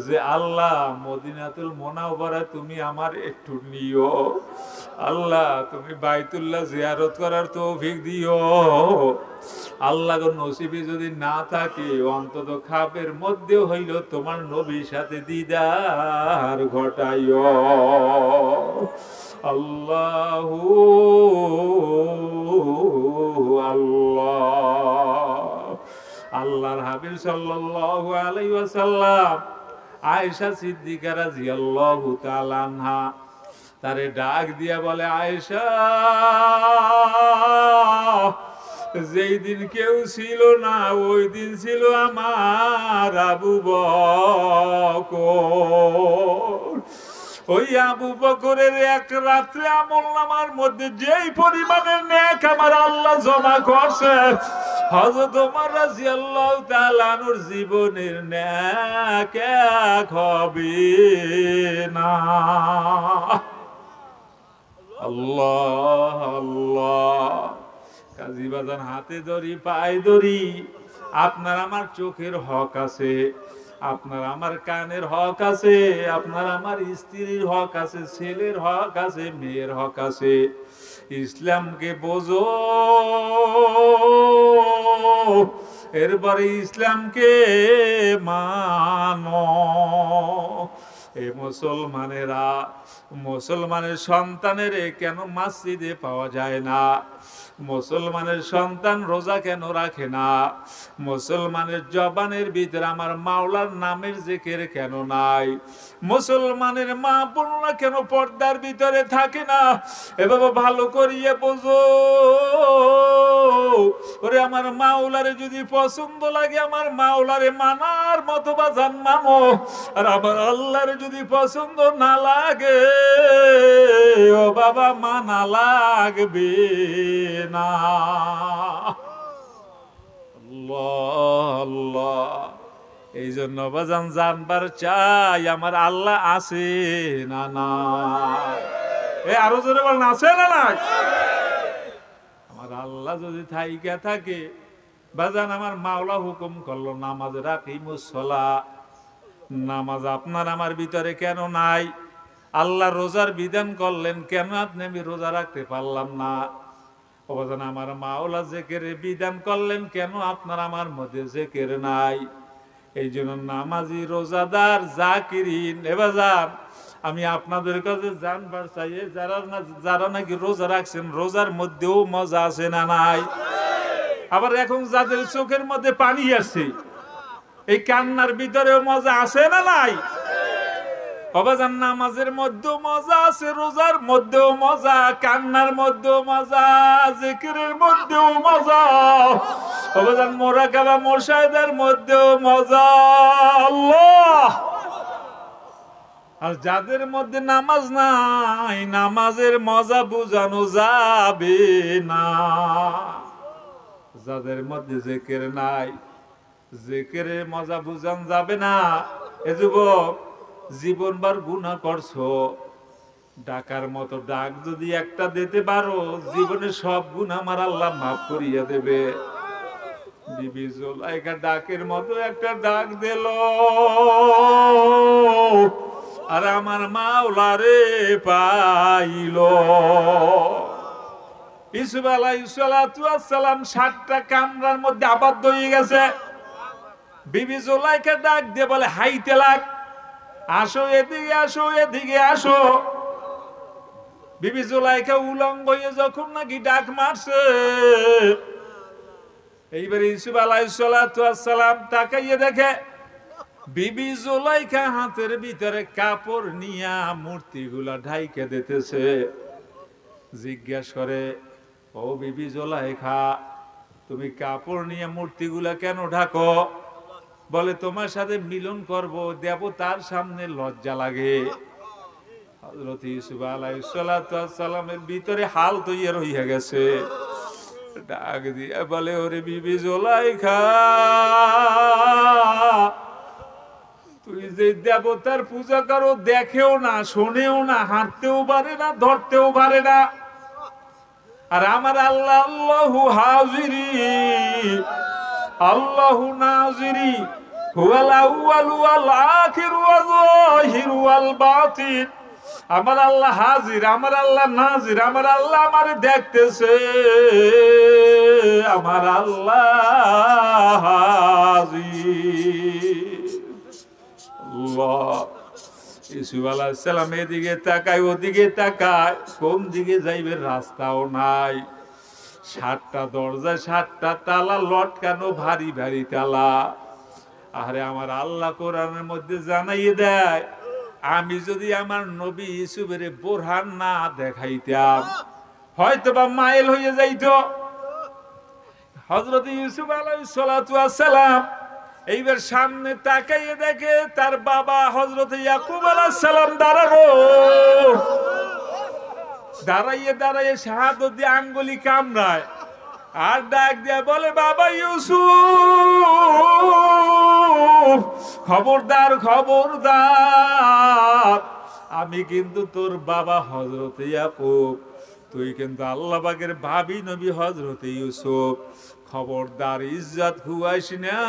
যে আল্লাহ মদিনাতুল মুনাওয়ারা তুমি আমার একটু নিও, আল্লাহ তুমি বাইতুল্লাহ জিয়ারত করার তৌফিক দিও। আল্লাহ গো নসিবে যদি না থাকে, অন্তত খাবের মধ্যে হইল তোমার নবীর সাথে দিদার ঘটাইও। আল্লাহু আল্লাহ। আল্লাহর হাবিব সাল্লাল্লাহু আলাইহি ওয়াসাল্লাম আয়েশা সিদ্দিকা রাদিয়াল্লাহু তাআলা আনহা তারে ডাক দিয়া বলে, আয়েশা, যেই দিন কেউ ছিল না ওই দিন ছিল আমার আবু বকর। ওই আবু বকরের এক রাত্রে আমলনামার মধ্যে যেই পরিমাণের নেক আমার আল্লাহ জমা করছে, হযরত ওমর রাদিয়াল্লাহু তাআলা আনহুর জীবনের নেক এক হবে না। আল্লাহ আল্লাহ। কাজী বাজান, হাতে ধরি পায়ে ধরি, আপনার আমার চোখের হক আছে, আপনার আমার কানের হক আছে, আপনার আমার স্ত্রীর হক আছে, ছেলের হক আছে, মেয়ের হক আছে। ইসলামকে বোঝো, এরপরে ইসলামকে মানো। এ মুসলমানেরা, মুসলমানের সন্তানের কেন মসজিদে পাওয়া যায় না? মুসলমানের সন্তান রোজা কেন রাখে না? মুসলমানের জবানের ভিতরে আমার মাওলার নামের জিকির কেন নাই? মুসলমানের মা বোনরা কেন পর্দার ভিতরে থাকে না? এভাবে ভালো করিয়ে বোঝো। ওরে আমার মাওলারে যদি পছন্দ লাগে, আমার মাওলারে মানার মতো বাজান মানো। আর আমার আল্লাহরে যদি পছন্দ না লাগে, ও বাবা মানা লাগবে না। আল্লাহ আল্লাহ। এই জন্য বাজান জানবার চাই আমার আল্লাহ আছে না না? আরো জোরে বলেন, আছে না না? আমার আল্লাহ যদি থাইকা থাকে, বাজান আমার মাওলা হুকুম করলো নামাজ রাখিমুস সালাহ, নামাজ আপনার আমার ভিতরে কেন নাই? আল্লাহ রোজার বিধান করলেন, কেন আপনি আমি রোজা রাখতে পারলাম না? অবদান আমার মাওলা জিকিরের বিধান করলেন, কেন আপনার আমার মধ্যে জিকির নাই? এই জন্য নামাজি রোজাদার জাকিরিন এবাজার আমি আপনাদের কাছে জানবার চাই, যারা নাকি রোজা রাখছেন রোজার মধ্যেও মজা আছে না নাই? আবার এখন যাদের চোখের মধ্যে পানি আসছে, এই কান্নার ভিতরেও মজা আছে না নাই? অবাজান নামাজের মধ্যেও মজা আছে, রোজার মধ্যেও মজা, কান্নার মধ্যেও মজা, জিকিরের মধ্যেও মজা, অবাজান মোরাকাবা মুশাহিদার মধ্যেও মজা। আল্লাহ! আর যাদের মধ্যে নামাজ নাই, নামাজের মজা বুঝানো যাবে না। যাদের মধ্যে জিকির নাই, জিকিরের মজা বুঝান যাবে না। এ যুবক, জীবনবার গুনাহ করছো, ডাকার মতো ডাক যদি একটা দিতে পারো, জীবনে সব গুনাহ আমার আল্লাহ মাফ করিয়া দেবে। বিবি জুলাইখা ডাকের মতো একটা ডাক দিল, আর আমার মাওলারে পাইল। ইউসুফ আলাইহিস সালাতু ওয়াস সালাম ৭টা কামরার মধ্যে আবদ্ধ হয়ে গেছে। বিবি জুলাইখা ডাক দিয়ে বলে, হাইতে লাগ, আসো এদিকে, আসো এদিকে আসো। বিবি জুলাইখা উলঙ্গ হয়ে যখন নাকি ডাক মারছে, এইবার ইউসুফ আলাইহিস সালাতু ওয়াস সালাম তাকাইয়ে দেখে বিবি জুলাইখা হাতের ভিতরে কাপড় নিয়া মূর্তিগুলা ঢাইকে দিতেছে। জিজ্ঞেস করে, ও বিবি জুলাইখা, তুমি কাপড় নিয়ে মূর্তিগুলা কেন ঢাকো? বলে, তোমার সাথে মিলন করব, দেবতার সামনে লজ্জা লাগে। হযরত ইউসুফ আলাইহিস সালাতু ওয়াস সালামের ভিতরে হাল তৈরি হয়ে গেছে। ডাক দিয়ে বলে, ওরে বিবি জুলাইখা, তুই যে দেবতার পূজা করো, দেখেও না, শোনেও না, হাঁটতেও পারে না, ধরতেও পারে না। আর আমার আল্লাহ আল্লাহু হাজিরি আল্লাহু নাজিরি হুয়াল আউয়ালু ওয়াল আখিরু ওয়াল যাহিরু ওয়াল বাতিন। আমার আল্লাহ হাজির, আমার আল্লাহ নাজির, আমার আল্লাহ আমারে দেখতেছে, আমার আল্লাহ হাজির। আল্লাহ! ইউসুফ আলাইহিস সালাম এদিকে তাকায়, ওদিকে তাকায়, কোন দিকে যাইবে রাস্তাও নাই। ৭টা দরজা, ৭টা তালা লটকানো, ভারী ভারী তালা। আরে আমার আল্লাহ কোরআনের মধ্যে জানাইয়ে দেয়, আমি যদি আমার নবী ইউসুফের বোরহান না দেখাইতাম, হয়তো বা মাইল হয়ে যাইত। হযরত ইউসুফ আলাইহিস সালাতু ওয়াস সালাম এইবার সামনে তাকাইয়ে দেখে তার বাবা হযরত ইয়াকুব আলাইহিস সালাম দাঁড়ানো। দাঁড়াইয়ে দাঁড়াইয়ে শাহাদত দিয়ে আঙ্গুলি কামড়ায়, আর ডাক দিয়ে বলে, বাবা ইউসুফ, খবরদার খবরদার, আমি কিন্তু তোর বাবা হযরত ইয়াকুব, তুই কিন্তু আল্লাহ পাকের ভাবি নবী হযরত ইউসুফ, খবরদার ইজ্জত খুয়াইস না।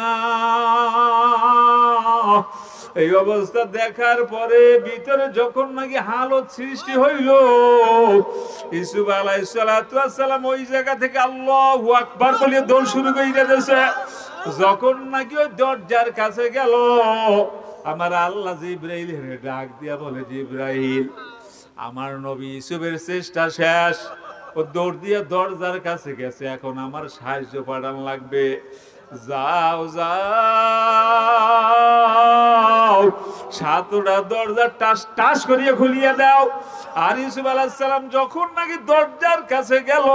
এই অবস্থা দেখার পরে ভিতরে যখন নাকি হালত সৃষ্টি হইল, ইউসুফ আলাইহিস সালাতু ওয়াস সালাম ওই জায়গা থেকে আল্লাহু আকবার বলে দৌড় শুরু করে দিয়েছে। যখন নাকি ওই দরজার কাছে গেল, আমার আল্লাহ জিবরাইলের ডাক দিয়া বলে, জিবরাইল, আমার নবী ইউসুফের চেষ্টা শেষ, ও দৌড় দিয়ে দরজার কাছে গেছে, এখন আমার সাহায্য পাঠান লাগবে। যাও যাও, ৭টা দরজা টাস টাস করিয়া খুলিয়া দাও। আর ইউসুফ আলাইহিস সালাম যখন নাকি দরজার কাছে গেল,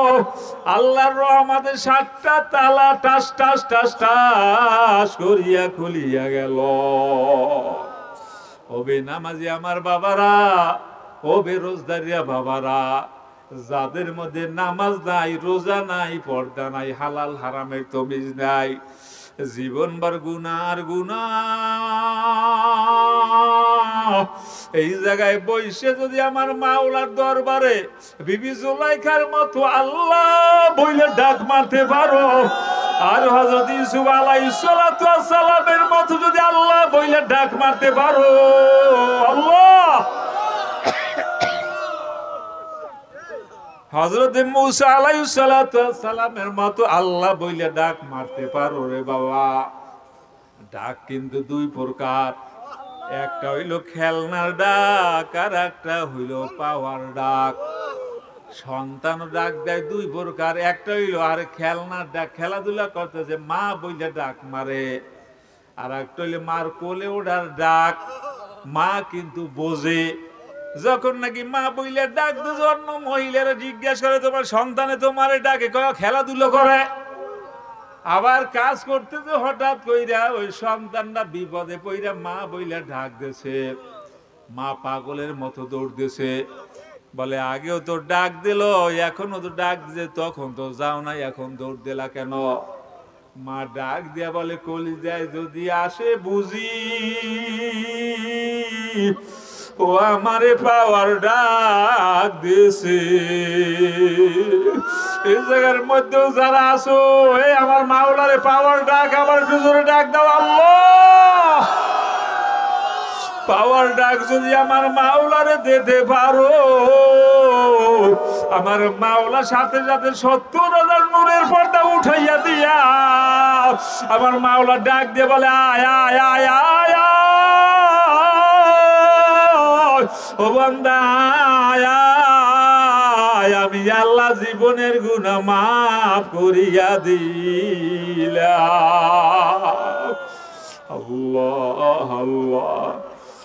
আল্লাহর রহমতে ৭টা তালা টাস টাস টাস টাস করিয়া খুলিয়া গেল। ওবে নামাজি আমার বাবারা, ওবে রোজদারিয়া বাবারা, যাদের মধ্যে নামাজ নাই, রোজা নাই, পর্দা নাই, হালাল হারামের তমিজ নাই, জীবনভর গুনার গুনাহ, এই জায়গায় বসে যদি আমার মাওলার দরবারে বিবি জুলাইখার মতো আল্লাহ বইলে ডাক মারতে পারো, আর হযরত ইউসুফ আলাইহিস সালাতু ওয়াস সালামের মতো যদি আল্লাহ বইলে ডাক মারতে পারো, আল্লাহ হযরত মূসা আলাইহিস সালাতু ওয়াস সালামের মতো আল্লাহ বইলে ডাক মারতে পারো রে বাবা। ডাক কিন্তু দুই প্রকার, একটা হইল খেলনার ডাক আর একটা হইল পাওয়ার ডাক। সন্তান ডাক দেয় দুই প্রকার, একটা হইল আর খেলনার ডাক, খেলাধুলা করতেছে মা বইলে ডাক মারে, আর একটা হইলে মার কোলে ওঠার ডাক। মা কিন্তু বোঝে, যখন নাকি মা বইলে ডাক দিছে অন্য মহিলারা জিজ্ঞাসা করে তোমার সন্তানে তোমারে ডাকে, কয় খেলাধুলো করে। আবার কাজ করতেছে, হঠাৎ কইরা ওই সন্তানটা বিপদে পইরা মা বইলা ডাক দিছে। মা পাগলের মতো দৌড় দিছে, বলে আগেও তো ডাক দিল, এখনো তো ডাক দিছে, তখন তো যাও না, এখন দৌড় দিলা কেন? মা ডাক দিয়া বলে কলিজায় যদি আসে বুঝি ও আমারে পাওয়ার ডাক দিছে। এই জায়গার মধ্যেও যারা আসো, এই আমার মাওলারে পাওয়ার ডাক, আবার একটু জোরে ডাক দাও আল্লাহ। পাওয়ার ডাক যদি আমার মাওলারে দিতে পারো, আমার মাওলা সাথে সাথে ৭০,০০০ নূরের পর্দা উঠাইয়া দিয়া আমার মাওলা ডাক দিয়ে বলে আয় আয় আয় আয় ও বান্দা আয় আয়, আমি আল্লাহ জীবনের গুনাহ মাফ করিয়া দিলাম। আল্লাহ আল্লাহ।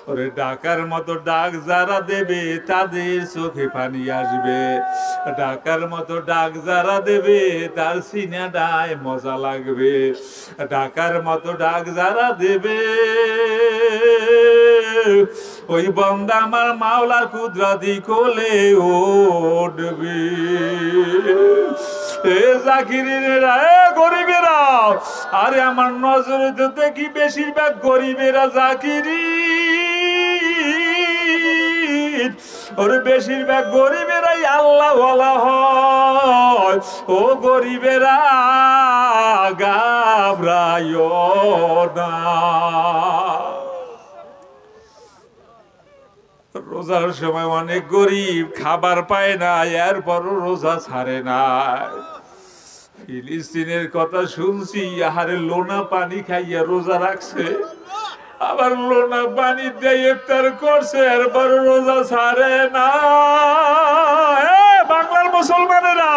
ওরে ডাকার মতো ডাক যারা দেবে তাদের চোখে পানি আসবে, ডাকার মতো ডাক যারা দেবে তার সিনাটায় মজা লাগবে, ডাকার মতো ডাক যারা দেবে ওই বান্দা আমার মাওলার কুদরতি কোলে উঠবে। এ জাকিরিনেরা, এ গরিবেরা, আরে আমার নজরে তো দেখি বেশিরভাগ গরিবেরা জাকিরি, ওরে বেশিরভাগ গরিবেরাই আল্লাহ ওয়ালা হয়। ও গরিবেরা ঘাবড়াইও না। রোজার সময় অনেক গরিব খাবার পায় না, এরপরও রোজা ছাড়ে না। ফিলিস্তিনের কথা শুনছি, আহারে লোনা পানি খাইয়া রোজা রাখছে, আবার লোনা পানি দিয়ে ইফতার করছে, এরপর রোজা ছাড়ে না। বাংলার মুসলমানেরা,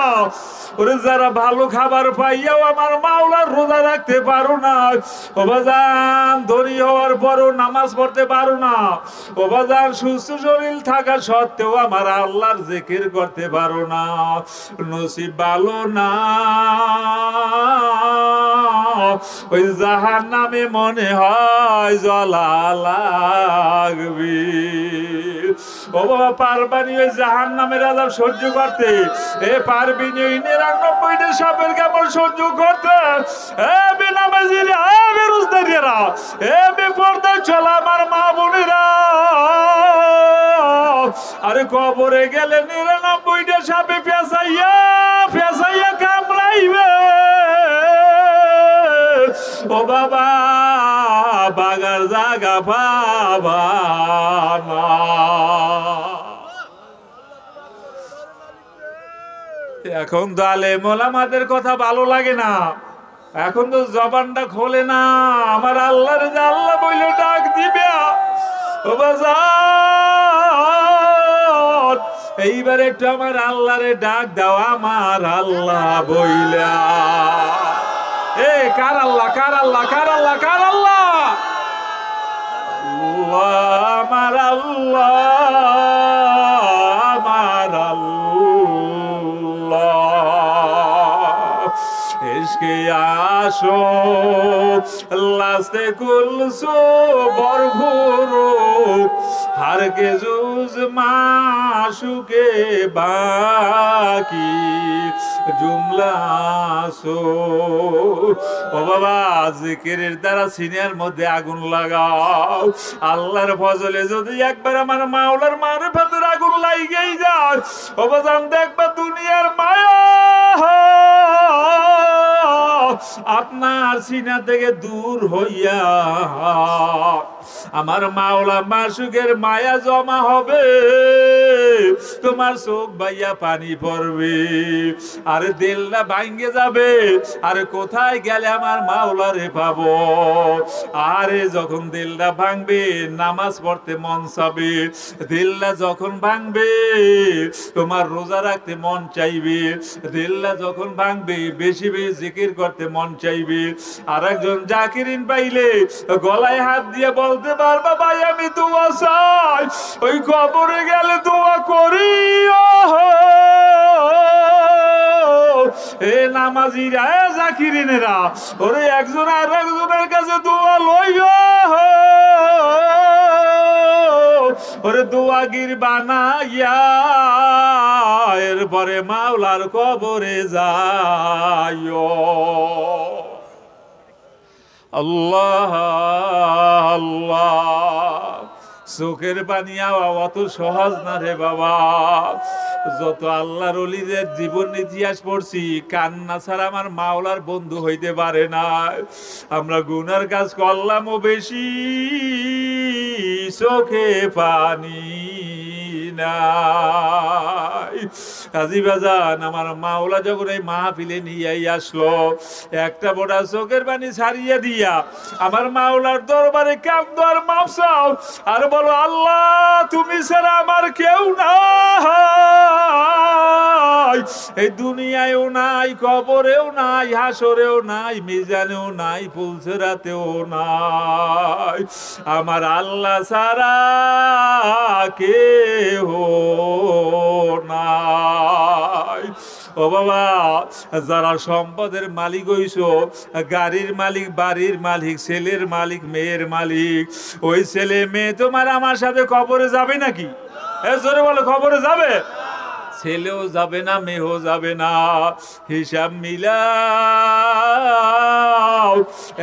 ওরে যারা ভালো খাবার পাইয়াও আমার মাওলার রোজা রাখতে পারো না, ও বাজান ধনী হওয়ার পরও নামাজ পড়তে পারো না, ও বাজান সুস্থ শরীর থাকা সত্ত্বেও আমার আল্লাহর জিকির করতে পারো না, নসিব ভালো না, ওই জাহান্নামে মনে হয় জ্বলা লাগবে। ও বাবা পারবানি ওই জাহান্নামের আযাব সহ্য করতে? এ পারবি না ৯৯টা সাপের কামড় সহ্য করতে? এ বেনামাজিরা, এ বেরোজগারিরা, এ বেপরদায় চলা আমার মা বোনেরা, আরে কবরে গেলে ৯৯টা সাপে পেঁচাইয়া পেঁচাইয়া কামড়াইবে। ও বাবা বাগার জাগা পাবা না। এখন তো আলেম ওলামাদের কথা ভালো লাগে না, এখন তো জবানটা খোলে না। আমার আল্লাহর যে আল্লাহ বইলে ডাক দিবে, ও বাজার এইবার একটু আমার আল্লাহরে ডাক দাও, আমার আল্লাহ বইলা। এ কার আল্লাহ, কার আল্লাহ, কার আল্লাহ, কার আল্লাহ? আমার আল্লাহ, আমার আল্লাহ। ইশকে আসো লাস্তে কুলসো ভরপুর হারকে জুজ মাশুকে বাকি জুমলাসো। ও বাবা জিকিরের দ্বারা সিনের মধ্যে আগুন লাগাও। আল্লাহর ফজলে যদি একবার আমার মাওলার মারিফাতের আগুন লাগেই যায়, ও বাজান দেখবা দুনিয়ার মায়া আপনার সিনা থেকে দূর হইয়া আমার মাওলা মাসুকের মায়া জমা হবে। তোমার চোখ বাইয়া পানি পড়বে, আরে দিলটা ভাঙ্গে যাবে, আরে কোথায় গেলে আমার মাওলারে পাবো। আরে যখন দিলটা ভাঙবে নামাজ পড়তে মন চাবে, দিলটা যখন ভাঙবে তোমার রোজা রাখতে মন চাইবে, দিলটা যখন ভাঙবে বেশি বেশি জিকির করতে মন চাইবে। আর একজন জাকিরিন পাইলে গলায় হাত দিয়ে বলতে পারবা ভাই আমি দোয়া চাই, ওই কবরে গেলে দোয়া করি। এ নামাজিরা, এ জাকিরিনেরা, ওরে একজন আর একজনের কাছে দোয়া লইও, ওরে দোয়াগির বানাইয়া এরপরে মাওলার কবরে যাইও। আল্লাহ আল্লাহ, চোখের পানি আওয়া অত সহজ না রে বাবা। যত আল্লাহর ওলিদের জীবন ইতিহাস পড়ছি, কান্না ছাড়া আমার মাওলার বন্ধু হইতে পারে না। আমরা গুনার কাজ করলামও বেশি, চোখে পানি নাই। কাজী বাজান, আমার মাওলা যখন এই মাহফিলে নিয়ে আসলো, একটা বড়া চোখের পানি ছাড়িয়ে দিয়া আমার মাওলার দরবারে কাঁদো আর মাফ চাও, আর বলো আল্লাহ তুমি ছাড়া আমার কেউ নাই, এই দুনিয়ায়ও নাই, কবরেও নাই, হাসরেও নাই, মিজানেও নাই, পুলসেরাতেও নাই, আমার আল্লাহ ছাড়া কেউ নাই। ও বাবা, যারা সম্পদের মালিক হইছো, গাড়ির মালিক, বাড়ির মালিক, ছেলের মালিক, মেয়ের মালিক, ওই ছেলে মেয়ে তোমার আমার সাথে কবরে যাবে নাকি? জোরে বলো, কবরে যাবে? ছেলেও যাবে না, মেয়েও যাবে না, হিসাব মিলাও।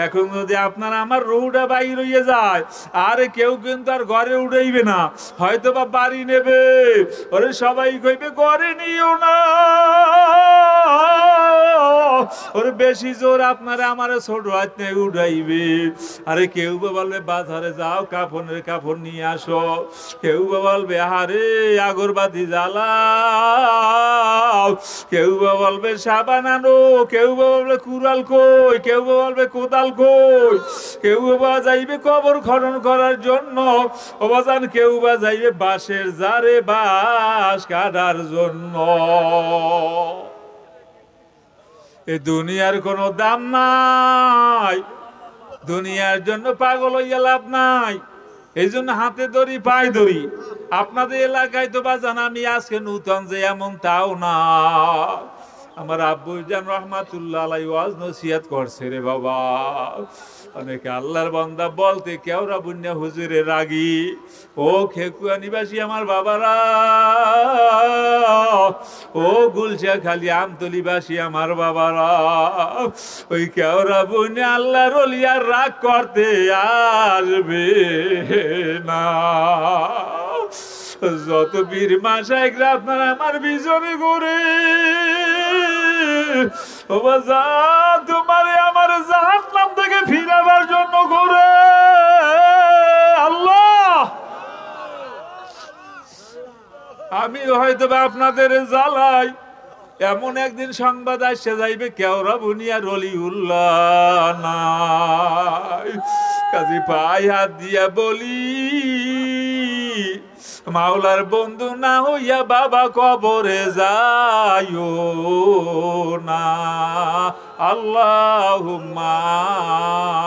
এখন যদি আপনার আমার রুটা বাইর হইয়ে যায়, আর কেউ কিন্তু আর ঘরে উঠাইবে না, হয়তো বা বাড়ি নেবে, ওরে সবাই কইবে ঘরে নিও না, ওরে বেশি জোর আপনারা আমার ছোট হাত নিয়ে উঠাইবে। আরে কেউ বা বলবে বাজারে যাও, কাফনের কাপড় নিয়ে আসো, কেউ বা বলবে আরে আগরবাতি জ্বালাও, কেউ বা বলবে সাবান আনো, কেউ বা বলবে কুড়াল কই, কেউ বা বলবে কোদাল কই, কেউ বা যাইবে কবর খনন করার জন্য, অবাজান কেউ বা যাইবে বাঁশের জারে বাঁশ কাটার জন্য। এ দুনিয়ার কোনো দাম নাই, দুনিয়ার জন্য পাগল হইয়া লাভ নাই, এই জন্য হাতে ধরি পায়ে ধরি। আপনাদের এলাকায় তো বাজান আমি আজকে নূতন যে এমন তাও না, আমার আব্বুজান রহমাতুল্লাহ আলাইহি ওয়াজ নসিহত করছে রে বাবা। অনেকে আল্লাহর বান্দা বলতে কেওরা বুন্যা হুজুরে রাগি, ও খেকুয়া নিবাসী আমার বাবারা, ও গুলশা খালি আমতলিবাসী আমার বাবারা, ওই কেওরা বুন্যা আল্লাহর ওলিয়ার রাগ করতে আসবে না। যত বীর মাশায়েখরা আপনারা আমার পিছনে ঘুরে, ও বাজান তোমারে আমার জাহান্নাম থেকে ফিরাবার জন্য ঘুরে। আল্লাহ, আমি হয়তো বা আপনাদের জ্বালাই, এমন একদিন সংবাদ আসে যাইবে কেওরা বুনিয়ার ওলিউল্লাহ নাই। কাজী পায়ে হাত দিয়া বলি, মাওলার বন্ধু না হইয়া বাবা কবরে যাইও না। আল্লাহুম্মা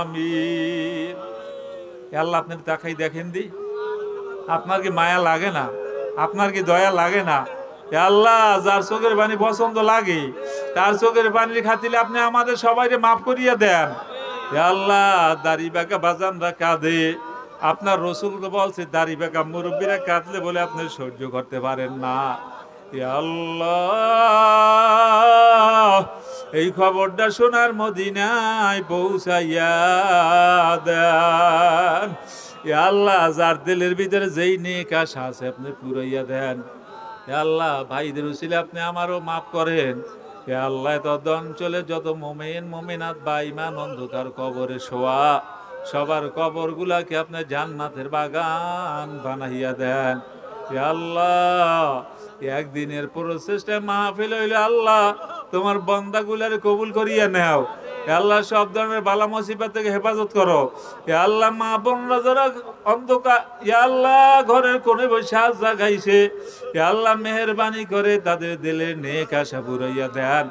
আমিন। আল্লাহ আপনি তাকাই দেখেন দি, আপনার কি মায়া লাগে না? আপনার কি দয়া লাগে না? আল্লাহ, যার চোখের পানি পছন্দ লাগে তার চোখের পানির খাতিলে আপনি আমাদের সবাইকে মাফ করিয়া দেন। আল্লাহ, দাড়ি বাঁকা বাজানরা কাঁদে, আপনার রসুল তো বলছে দাড়ি বাঁকা মুরব্বীরা কাঁদলে বলে আপনি সহ্য করতে পারেন না। আল্লাহ, এই খবরটা সোনার মদিনায় পৌঁছাইয়া দেন। আল্লাহ, যার দিলের ভিতরে যেই নেক আশা আছে আপনি পুরাইয়া দেন। আল্লাহ, ভাইদের উসিলে আপনি আমারও মাফ করেন। আল্লাহ, তদ অঞ্চলে যত মোমেন মোমেনাত বা ইমান অন্ধকার কবরে শোয়া, সবার কবর গুলাকে আপনি জান্নাতের বাগান বানাইয়া দেন। ইয়া আল্লাহ একদিনের প্রচেষ্টায় মাহফিল হইল আল্লাহ তোমার বান্দাগুলার কবুল করিয়া নাও। হে আল্লাহ সব ধরনের বালা মুসিবত থেকে হেফাজত করো। হে আল্লাহ মা বোনরা যারা অন্ধকার ইয়া আল্লাহ ঘরের কোণে বসে আজ জাগাইছে, হে আল্লাহ মেহেরবানি করে তাদের দিলে নেক আশা পুরাইয়া দেন।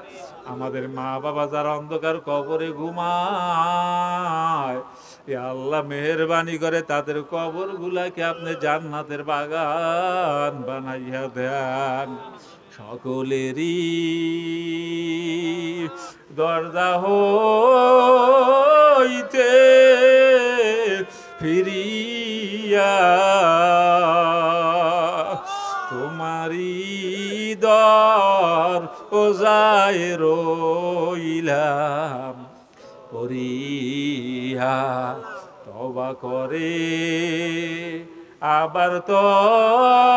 আমাদের মা বাবা যারা অন্ধকার কবরে ঘুমায়, হে আল্লাহ মেহেরবানি করে তাদের কবর গুলাকে আপনি জান্নাতের বাগান বানাইয়া দেন। সকলেরই দরজা হইতে ফিরিয়া তোমারি দর ওজায় রইলাম পরিয়া তওবা করে আবার তওবা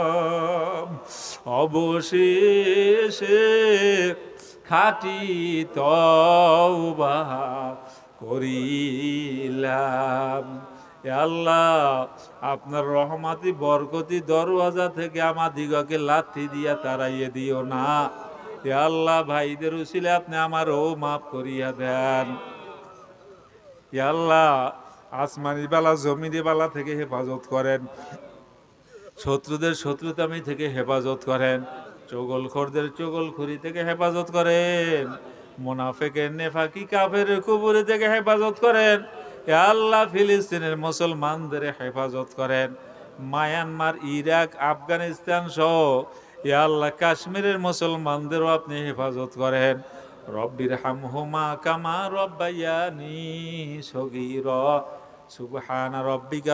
ভাঙিলাম অবশেষে খাঁটি তওবা করিলাম। হে আল্লাহ আপনার রহমতি বরকতি দরওয়াজা থেকে আমাদিগকে লাথি দিয়া তাড়াইয়ে দিও না। হে আল্লাহ ভাইদের উসিলে আপনি আমারও মাফ করিয়া দেন। হে আল্লাহ আসমানি বালা জমিনি বালা থেকে হেফাজত করেন, শত্রুদের শত্রুতামি থেকে হেফাজত করেন, চগলখোরদের চগলখুরি থেকে হেফাজত করেন, মুনাফিকের নেফাকি কাফের কুবুরি থেকে হেফাজত করেন। হে আল্লাহ ফিলিস্তিনের মুসলমানদের হেফাজত করেন, মায়ানমার ইরাক আফগানিস্তান সহ হে আল্লাহ কাশ্মীরের মুসলমানদেরও আপনি হেফাজত করেন। রব্বির হামহুমা কামা রব্বায়ানি সগীরা সুবহান রব্বিকা